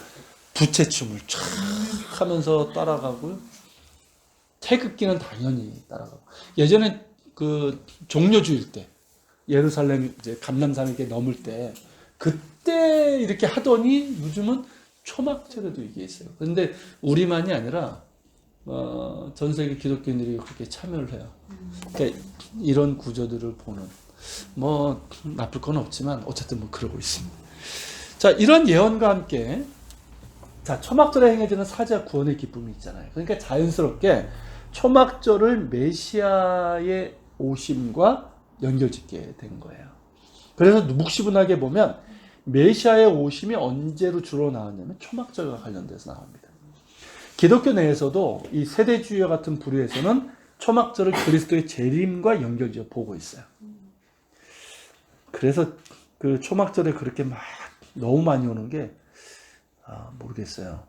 부채춤을 촥 하면서 따라가고, 태극기는 당연히 따라가고. 예전에 그 종려주일 때, 예루살렘 이제 감람산 이렇게 넘을 때, 그때 이렇게 하더니 요즘은 초막절에도 이게 있어요. 그런데 우리만이 아니라 전 세계 기독교인들이 그렇게 참여를 해요. 그러니까 이런 구조들을 보는, 뭐 나쁠 건 없지만 어쨌든 뭐 그러고 있습니다. 자, 이런 예언과 함께, 자, 초막절에 행해지는 사자 구원의 기쁨이 있잖아요. 그러니까 자연스럽게 초막절을 메시아의 오심과 연결짓게 된 거예요. 그래서 묵시분하게 보면 메시아의 오심이 언제로 주로 나왔냐면 초막절과 관련돼서 나옵니다. 기독교 내에서도 이 세대주의와 같은 부류에서는 초막절을 그리스도의 재림과 연결지어 보고 있어요. 그래서 그 초막절에 그렇게 막 너무 많이 오는 게 모르겠어요.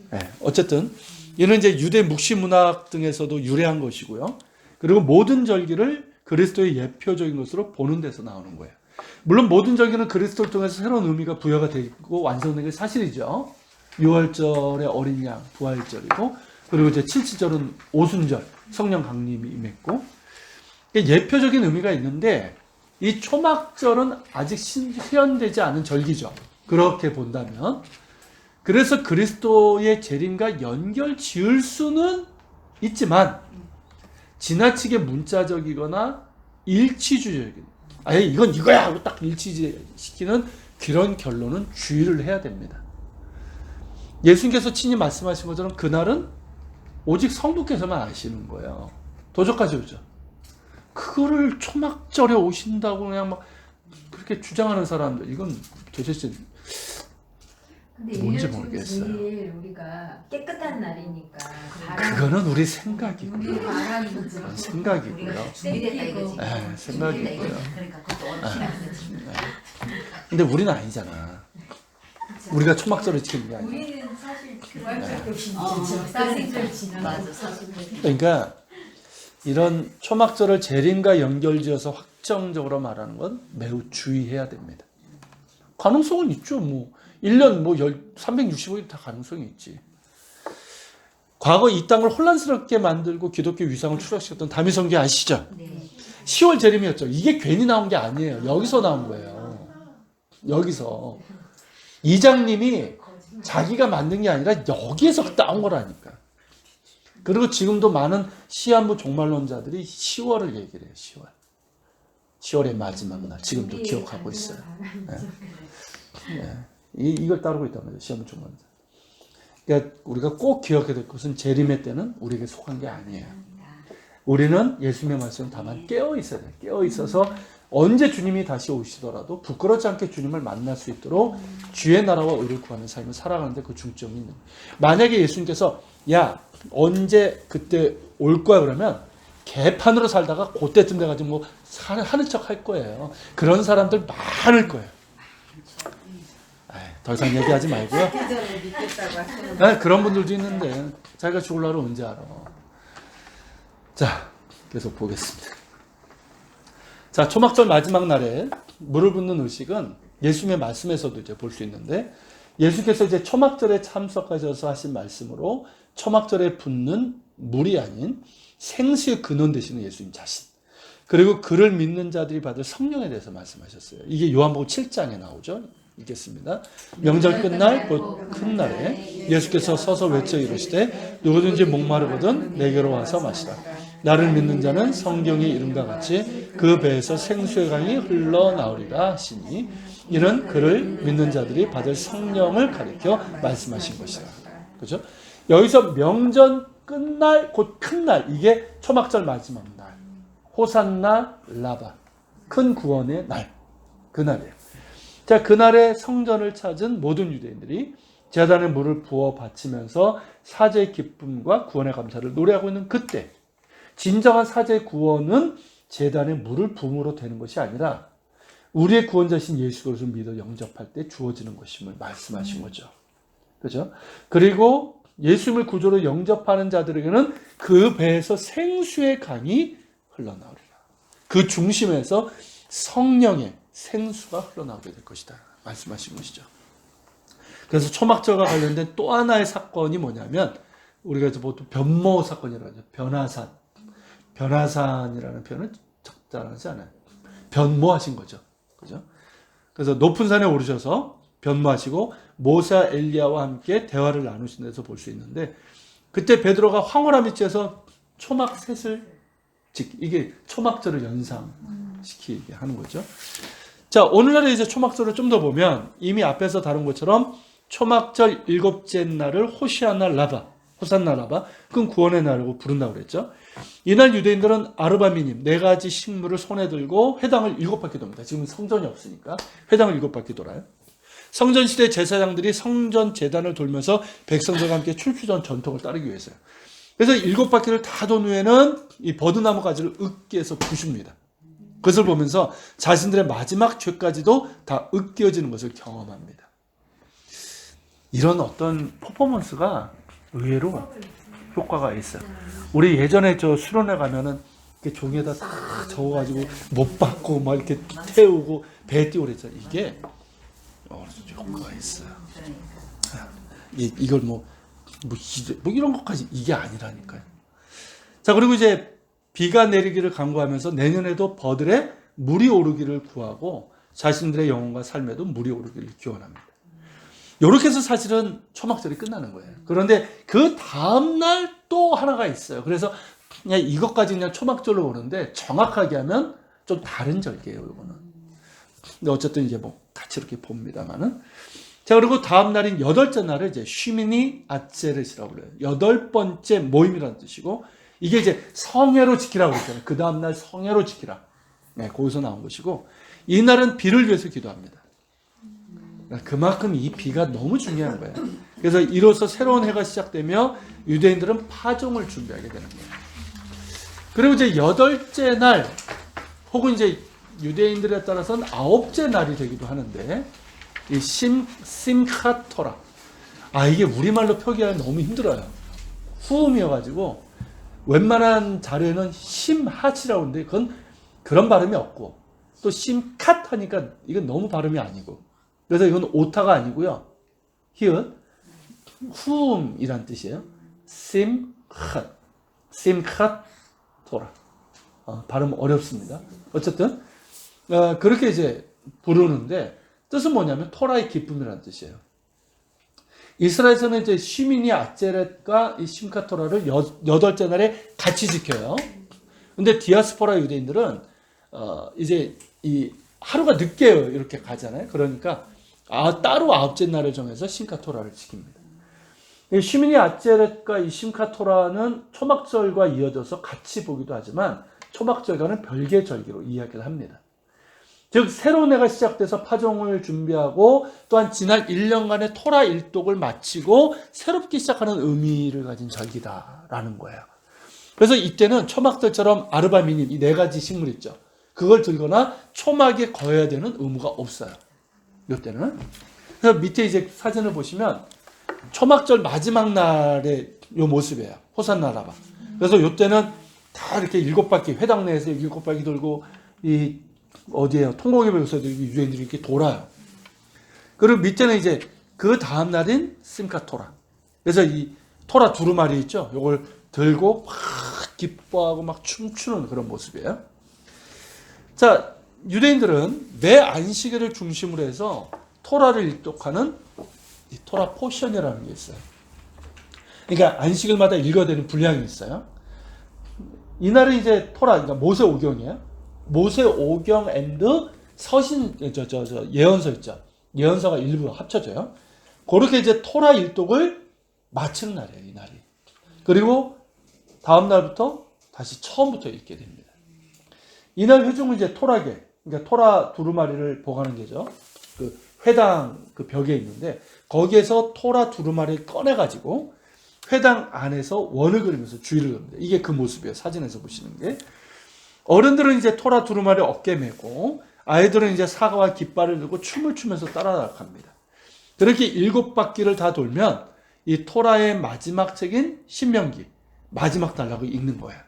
네, 어쨌든 이는 이제 유대 묵시 문학 등에서도 유래한 것이고요. 그리고 모든 절기를 그리스도의 예표적인 것으로 보는 데서 나오는 거예요. 물론 모든 절기는 그리스도를 통해서 새로운 의미가 부여가 되고 완성된 게 사실이죠. 6월절의 어린 양, 부활절이고, 그리고 이제 77절은 오순절, 성령 강림이 임했고, 예표적인 의미가 있는데, 이 초막절은 아직 실현되지 않은 절기죠. 그렇게 본다면. 그래서 그리스도의 재림과 연결 지을 수는 있지만, 지나치게 문자적이거나 일치주의적인, 아예 이건 이거야! 하고 딱 일치시키는 그런 결론은 주의를 해야 됩니다. 예수님께서 친히 말씀하신 것처럼 그날은 오직 성부께서만 아시는 거예요. 도적까지 오죠. 그거를 초막절에 오신다고 그냥 막 그렇게 주장하는 사람들, 이건 도대체 뭔지 모르겠어요. 제일 우리가 깨끗한 날이니까. 그거는 우리 생각이고요. 우리 바람이죠. 생각이고요. 준비됐다 이거지. 네, 생각이고요. 그러니까 그것도 어렵지 않거든. 근데 우리는 아니잖아. 우리가 초막절을 지키는 게 아니야. 우리는 사실 부활절도 지나죠. 사생절 지나고. 맞아, 사실. 그러니까 이런 초막절을 재림과 연결지어서 확정적으로 말하는 건 매우 주의해야 됩니다. 가능성은 있죠. 뭐 1년 뭐 365일 다 가능성이 있지. 과거 이 땅을 혼란스럽게 만들고 기독교 위상을 추락시켰던 다미성교 아시죠? 네. 10월 재림이었죠. 이게 괜히 나온 게 아니에요. 여기서 나온 거예요. 여기서 이장님이 자기가 만든 게 아니라 여기에서 따온 거라니까. 그리고 지금도 많은 시한부 종말론자들이 10월을 얘기를 해요. 10월. 10월의 마지막 날. 지금도 기억하고 있어요. 네. 네. 이걸 따르고 있단 말이에요. 시한부 종말론자. 그러니까 우리가 꼭 기억해야 될 것은 재림의 때는 우리에게 속한 게 아니에요. 우리는 예수님의 말씀을 다만 깨어 있어야 돼요. 깨어 있어서 언제 주님이 다시 오시더라도 부끄럽지 않게 주님을 만날 수 있도록 주의 나라와 의를 구하는 삶을 살아가는데 그 중점이 있는 거예요. 만약에 예수님께서 야 언제 그때 올 거야 그러면 개판으로 살다가 그때쯤 돼가지고 뭐 하는 척 할 거예요. 그런 사람들 많을 거예요. 더 이상 얘기하지 말고요. 네, 그런 분들도 있는데 자기가 죽을 날을 언제 알아. 자, 계속 보겠습니다. 자, 초막절 마지막 날에 물을 붓는 의식은 예수님의 말씀에서도 이제 볼 수 있는데, 예수께서 이제 초막절에 참석하셔서 하신 말씀으로 초막절에 붓는 물이 아닌 생수의 근원 되시는 예수님 자신. 그리고 그를 믿는 자들이 받을 성령에 대해서 말씀하셨어요. 이게 요한복음 7장에 나오죠. 읽겠습니다. 명절 끝날 곧 큰 날에 예수께서 서서 외쳐 이르시되 누구든지 목마르거든 내게로 와서 마시라. 나를 믿는 자는 성경의 이름과 같이 그 배에서 생수의 강이 흘러나오리라 하시니 이는 그를 믿는 자들이 받을 성령을 가리켜 말씀하신 것이라. 그죠? 여기서 명절 끝날 곧 큰 날, 이게 초막절 마지막 날, 호산나 라바, 큰 구원의 날, 그날이에요. 자, 그날에 성전을 찾은 모든 유대인들이 제단에 물을 부어 바치면서 사죄의 기쁨과 구원의 감사를 노래하고 있는 그때, 진정한 사죄의 구원은 제단에 물을 부음으로 되는 것이 아니라 우리의 구원자신 예수 그리스도를 믿어 영접할 때 주어지는 것임을 말씀하신 거죠. 그죠? 그리고 예수님을 구조로 영접하는 자들에게는 그 배에서 생수의 강이 흘러나오리라. 그 중심에서 성령의 생수가 흘러나오게 될 것이다. 말씀하신 것이죠. 그래서 초막절과 관련된 또 하나의 사건이 뭐냐면 우리가 보통 변모 사건이라고 하죠. 변화산이라는 표현은 적절하지 않아요. 변모하신 거죠. 그죠? 그래서 높은 산에 오르셔서 변모하시고 모세와 엘리야와 함께 대화를 나누신 데서 볼 수 있는데 그때 베드로가 황홀함이 쬐서 초막셋을 이게 초막절을 연상시키게 하는 거죠. 자, 오늘날에 이제 초막절을 좀 더 보면 이미 앞에서 다룬 것처럼 초막절 7째 날을 호산나 라바, 그건 구원의 날이라고 부른다고 그랬죠. 이날 유대인들은 아르바미님 4가지 식물을 손에 들고 회당을 7바퀴 돕니다. 지금 성전이 없으니까 회당을 7바퀴 돌아요. 성전 시대 제사장들이 성전 제단을 돌면서 백성들과 함께 출주전 전통을 따르기 위해서요. 그래서 7바퀴를 다 돈 후에는 이 버드나무 가지를 으깨서 부숩니다. 그것을 보면서 자신들의 마지막 죄까지도 다 으깨어지는 것을 경험합니다. 이런 어떤 퍼포먼스가 의외로 효과가 있어요. 우리 예전에 저 수련회 가면은 이렇게 종이에다 다 적어가지고 못 받고 막 이렇게 태우고 배 띄우고 그랬잖아요. 이게 효과가 있어요. 이걸 뭐 이런 것까지 이게 아니라니까요. 자, 그리고 이제 비가 내리기를 간구하면서 내년에도 버들에 물이 오르기를 구하고 자신들의 영혼과 삶에도 물이 오르기를 기원합니다. 이렇게 해서 사실은 초막절이 끝나는 거예요. 그런데 그 다음날 또 하나가 있어요. 그래서 그냥 이것까지 그냥 초막절로 보는데 정확하게 하면 좀 다른 절기예요, 이거는. 근데 어쨌든 이제 뭐 같이 이렇게 봅니다만은. 자, 그리고 다음 날인 8째 날을 이제 쉬미니 아체렛이라고 그래요. 8번째 모임이라는 뜻이고, 이게 이제 성회로 지키라고 그랬잖아요. 그 다음 날 성회로 지키라. 네, 거기서 나온 것이고, 이 날은 비를 위해서 기도합니다. 그만큼 이 비가 너무 중요한 거예요. 그래서 이로써 새로운 해가 시작되며 유대인들은 파종을 준비하게 되는 거예요. 그리고 이제 8째 날, 혹은 이제 유대인들에 따라서는 9째 날이 되기도 하는데, 이 심카토라. 이게 우리말로 표기하기 너무 힘들어요. 후음이어가지고, 웬만한 자료에는 심하치라고 하는데, 그건 그런 발음이 없고, 또 심캇 하니까 이건 너무 발음이 아니고, 그래서 이건 오타가 아니고요. 히읗, 후음이란 뜻이에요. 심카토라. 발음 어렵습니다. 어쨌든 그렇게 이제 부르는데 뜻은 뭐냐면 토라의 기쁨이라는 뜻이에요. 이스라엘에서는 이제 쉬미니 아체렛과 이 심카토라를 8째 날에 같이 지켜요. 근데 디아스포라 유대인들은 이제 이 하루가 늦게 이렇게 가잖아요. 그러니까 따로 9째 날을 정해서 심카토라를 지킵니다. 쉬미니 아체렛과 이 심카토라는 초막절과 이어져서 같이 보기도 하지만 초막절과는 별개의 절기로 이야기를 합니다. 즉 새로운 해가 시작돼서 파종을 준비하고 또한 지난 1년간의 토라 일독을 마치고 새롭게 시작하는 의미를 가진 절기다라는 거예요. 그래서 이때는 초막절처럼 아르바미님 이 4가지 식물 있죠. 그걸 들거나 초막에 거해야 되는 의무가 없어요. 이때는. 그래서 밑에 이제 사진을 보시면 초막절 마지막 날의 요 모습이에요. 호산나 라바. 그래서 이때는 다 이렇게 7바퀴 회당 내에서 7바퀴 돌고 이 어디에요? 통곡의벽에서도 유대인들이 이렇게 돌아요. 그리고 밑에는 이제 그 다음 날인 심카토라. 그래서 이 토라 두루마리 있죠? 이걸 들고 막 기뻐하고 막 춤추는 그런 모습이에요. 자, 유대인들은 매 안식일을 중심으로 해서 토라를 일독하는 이 토라 포션이라는 게 있어요. 그러니까 안식일마다 읽어야 되는 분량이 있어요. 이날은 이제 토라, 그러니까 모세 오경이에요. 모세 오경 앤드 서신, 예언서 있죠. 예언서가 일부 합쳐져요. 그렇게 이제 토라 일독을 마치는 날이에요, 이 날이. 그리고 다음 날부터 다시 처음부터 읽게 됩니다. 이날 회중은 이제 토라계, 그러니까 토라 두루마리를 보관하는 게죠. 그 회당 그 벽에 있는데 거기에서 토라 두루마리를 꺼내가지고 회당 안에서 원을 그리면서 주의를 그립니다. 이게 그 모습이에요. 사진에서 보시는 게. 어른들은 이제 토라 두루마리 어깨 메고 아이들은 이제 사과와 깃발을 들고 춤을 추면서 따라갑니다. 그렇게 7바퀴를 다 돌면 이 토라의 마지막 책인 신명기 마지막 단락을 읽는 거예요.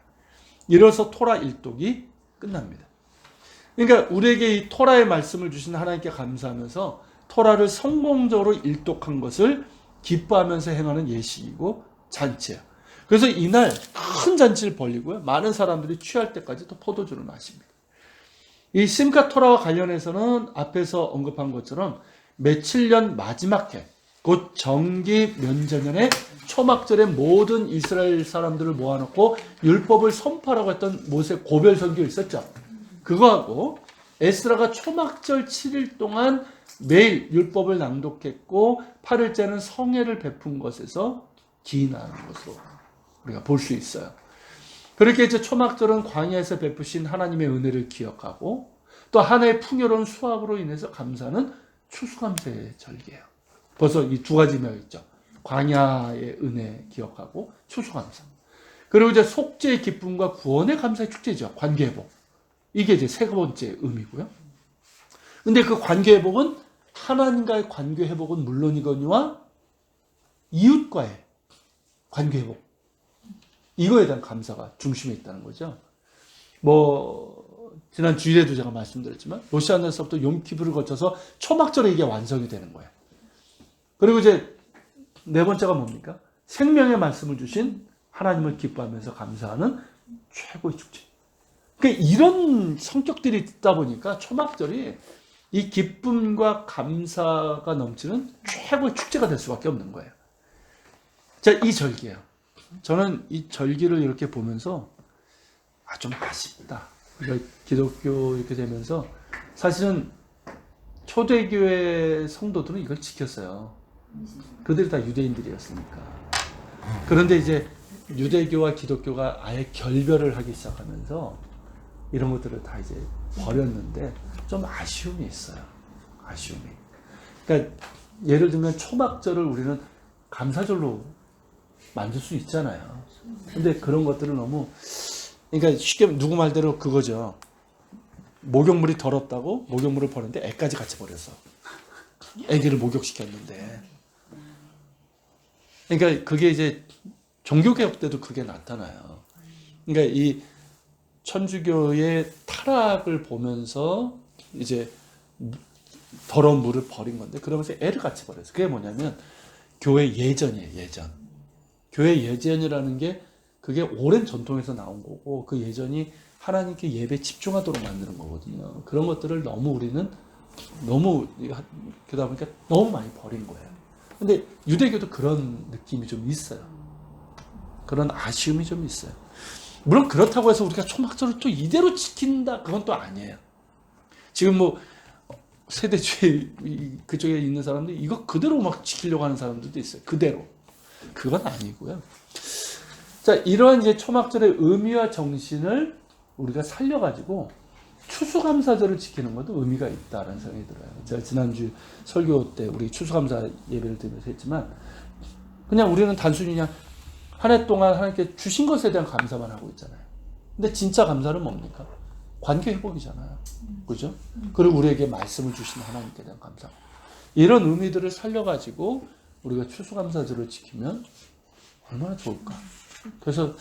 이로써 토라 일독이 끝납니다. 그러니까 우리에게 이 토라의 말씀을 주신 하나님께 감사하면서 토라를 성공적으로 일독한 것을 기뻐하면서 행하는 예식이고 잔치예요. 그래서 이날 큰 잔치를 벌리고요. 많은 사람들이 취할 때까지 또 포도주를 마십니다. 이 심카 토라와 관련해서는 앞에서 언급한 것처럼 며칠년 마지막 해, 곧 정기 면제년에 초막절에 모든 이스라엘 사람들을 모아놓고 율법을 선포하라고 했던 모세 고별 선교 있었죠. 그거하고 에스라가 초막절 7일 동안 매일 율법을 낭독했고 8일째는 성회를 베푼 것에서 기인하는 것으로 우리가 볼 수 있어요. 그렇게 이제 초막절은 광야에서 베푸신 하나님의 은혜를 기억하고 또 한 해의 풍요로운 수확으로 인해서 감사하는 추수감사의 절기예요. 벌써 이 두 가지 명 있죠. 광야의 은혜 기억하고 추수감사. 그리고 이제 속죄의 기쁨과 구원의 감사의 축제죠. 관계회복. 이게 이제 세 번째 의미고요. 근데 그 관계회복은 하나님과의 관계회복은 물론이거니와 이웃과의 관계회복. 이거에 대한 감사가 중심에 있다는 거죠. 지난 주일에도 제가 말씀드렸지만, 로시아나에서부터 욤키브를 거쳐서 초막절에 이게 완성이 되는 거예요. 그리고 이제 네 번째가 뭡니까? 생명의 말씀을 주신 하나님을 기뻐하면서 감사하는 최고의 축제. 그러니까 이런 성격들이 있다 보니까 초막절이 이 기쁨과 감사가 넘치는 최고의 축제가 될 수밖에 없는 거예요. 자, 이 절기예요. 저는 이 절기를 이렇게 보면서 좀 아쉽다. 그러니까 기독교 이렇게 되면서 사실은 초대교회 성도들은 이걸 지켰어요. 그들이 다 유대인들이었으니까. 그런데 이제 유대교와 기독교가 아예 결별을 하기 시작하면서 이런 것들을 다 이제 버렸는데 좀 아쉬움이 있어요. 아쉬움이. 그러니까 예를 들면 초막절을 우리는 감사절로 만들 수 있잖아요. 근데 그런 것들을 너무, 그러니까 쉽게 누구 말대로 그거죠. 목욕물이 더럽다고 목욕물을 버렸는데 애까지 같이 버렸어. 애기를 목욕시켰는데. 그러니까 그게 이제 종교개혁 때도 그게 나타나요. 그러니까 이 천주교의 타락을 보면서 이제 더러운 물을 버린 건데 그러면서 애를 같이 버렸어요. 그게 뭐냐면 교회 예전이에요. 예전. 교회 예전이라는 게 그게 오랜 전통에서 나온 거고 그 예전이 하나님께 예배 집중하도록 만드는 거거든요. 그런 것들을 우리는 그러다 보니까 너무 많이 버린 거예요. 근데 유대교도 그런 느낌이 좀 있어요. 그런 아쉬움이 좀 있어요. 물론 그렇다고 해서 우리가 초막절을 또 이대로 지킨다 그건 또 아니에요. 지금 세대주의 그쪽에 있는 사람들이 이거 그대로 막 지키려고 하는 사람들도 있어요. 그대로. 그건 아니고요. 자, 이러한 이제 초막절의 의미와 정신을 우리가 살려가지고 추수감사절을 지키는 것도 의미가 있다라는 생각이 들어요. 제가 지난주 설교 때 우리 추수감사 예배를 드리면서 했지만 그냥 우리는 단순히 그냥 한 해 동안 하나님께 주신 것에 대한 감사만 하고 있잖아요. 근데 진짜 감사는 뭡니까? 관계 회복이잖아요. 그죠? 그리고 우리에게 말씀을 주신 하나님께 대한 감사. 이런 의미들을 살려가지고 우리가 추수감사절을 지키면 얼마나 좋을까? 그래서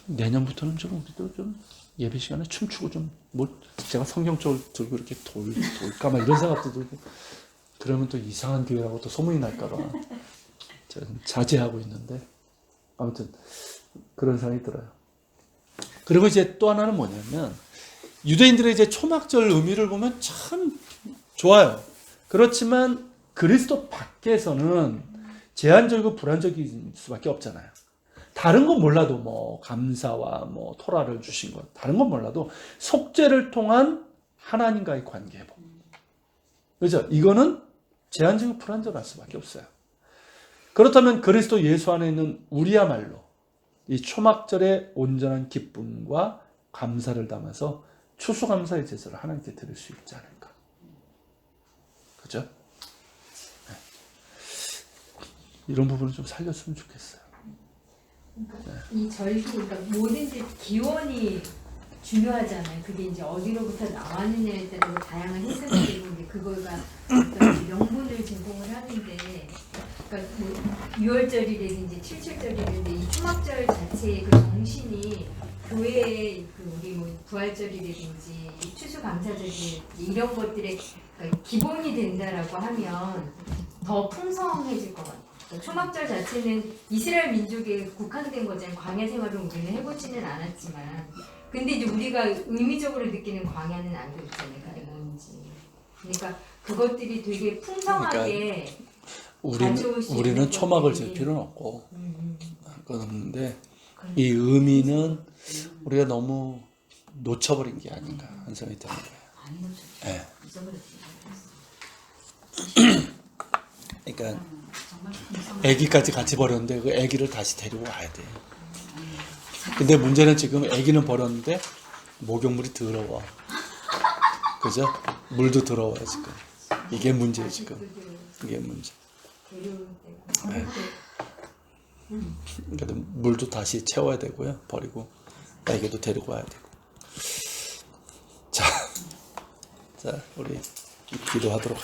내년부터는 우리도 좀 예배 시간에 춤추고 제가 성경 쪽 들고 이렇게 돌까 막 이런 생각도 들고 그러면 또 이상한 교회라고 또 소문이 날까봐 제가 좀 자제하고 있는데 아무튼 그런 생각이 들어요. 그리고 이제 또 하나는 뭐냐면 유대인들의 이제 초막절 의미를 보면 참 좋아요. 그렇지만 그리스도 밖에서는 제한적이고 불안적일 수밖에 없잖아요. 다른 건 몰라도 뭐 감사와 뭐 토라를 주신 것, 다른 건 몰라도 속죄를 통한 하나님과의 관계 회복. 그죠? 이거는 제한적이고 불안정할 수밖에 없어요. 그렇다면 그리스도 예수 안에 있는 우리야말로 이 초막절의 온전한 기쁨과 감사를 담아서 추수감사의 제사를 하나님께 드릴 수 있지 않을까. 그죠? 네. 이런 부분을 좀 살렸으면 좋겠어요. 이 절기, 그러니까 뭐든지 기원이 중요하잖아요. 그게 이제 어디로부터 나왔느냐에 따라 다양한 해석이 되고 이제 그거가 어떤 명분을 제공을 하는데, 그러니까 뭐 6월절이라든지 7.7절이라든지 이 초막절 자체의 그 정신이 교회의 그 우리 뭐 부활절이라든지 추수감사절이 이런 것들의 그러니까 기본이 된다라고 하면 더 풍성해질 것 같아요. 초막절 자체는 이스라엘 민족에 국한된 거잖아요. 광야 생활을 우리는 해보지는 않았지만, 근데 이제 우리가 의미적으로 느끼는 광야는 알고 있잖아요. 그게 뭔지. 그러니까 그것들이 되게 풍성하게 가져올 수 있는 우리는 초막을 것들이. 질 필요는 없고 그건 없는데 이 의미는 우리가 너무 놓쳐버린 게 아닌가 하는 생각이 드는 거예요. 네. 그러니까 아기까지 같이 버렸는데 그 아기를 다시 데리고 와야 돼요. 근데 문제는 지금 아기는 버렸는데 목욕물이 더러워. 그죠? 물도 더러워요 지금. 이게 문제예요 지금. 이게 문제. 네. 그러니까 물도 다시 채워야 되고요. 버리고 아기도 데리고 와야 되고. 자, 우리 기도하도록.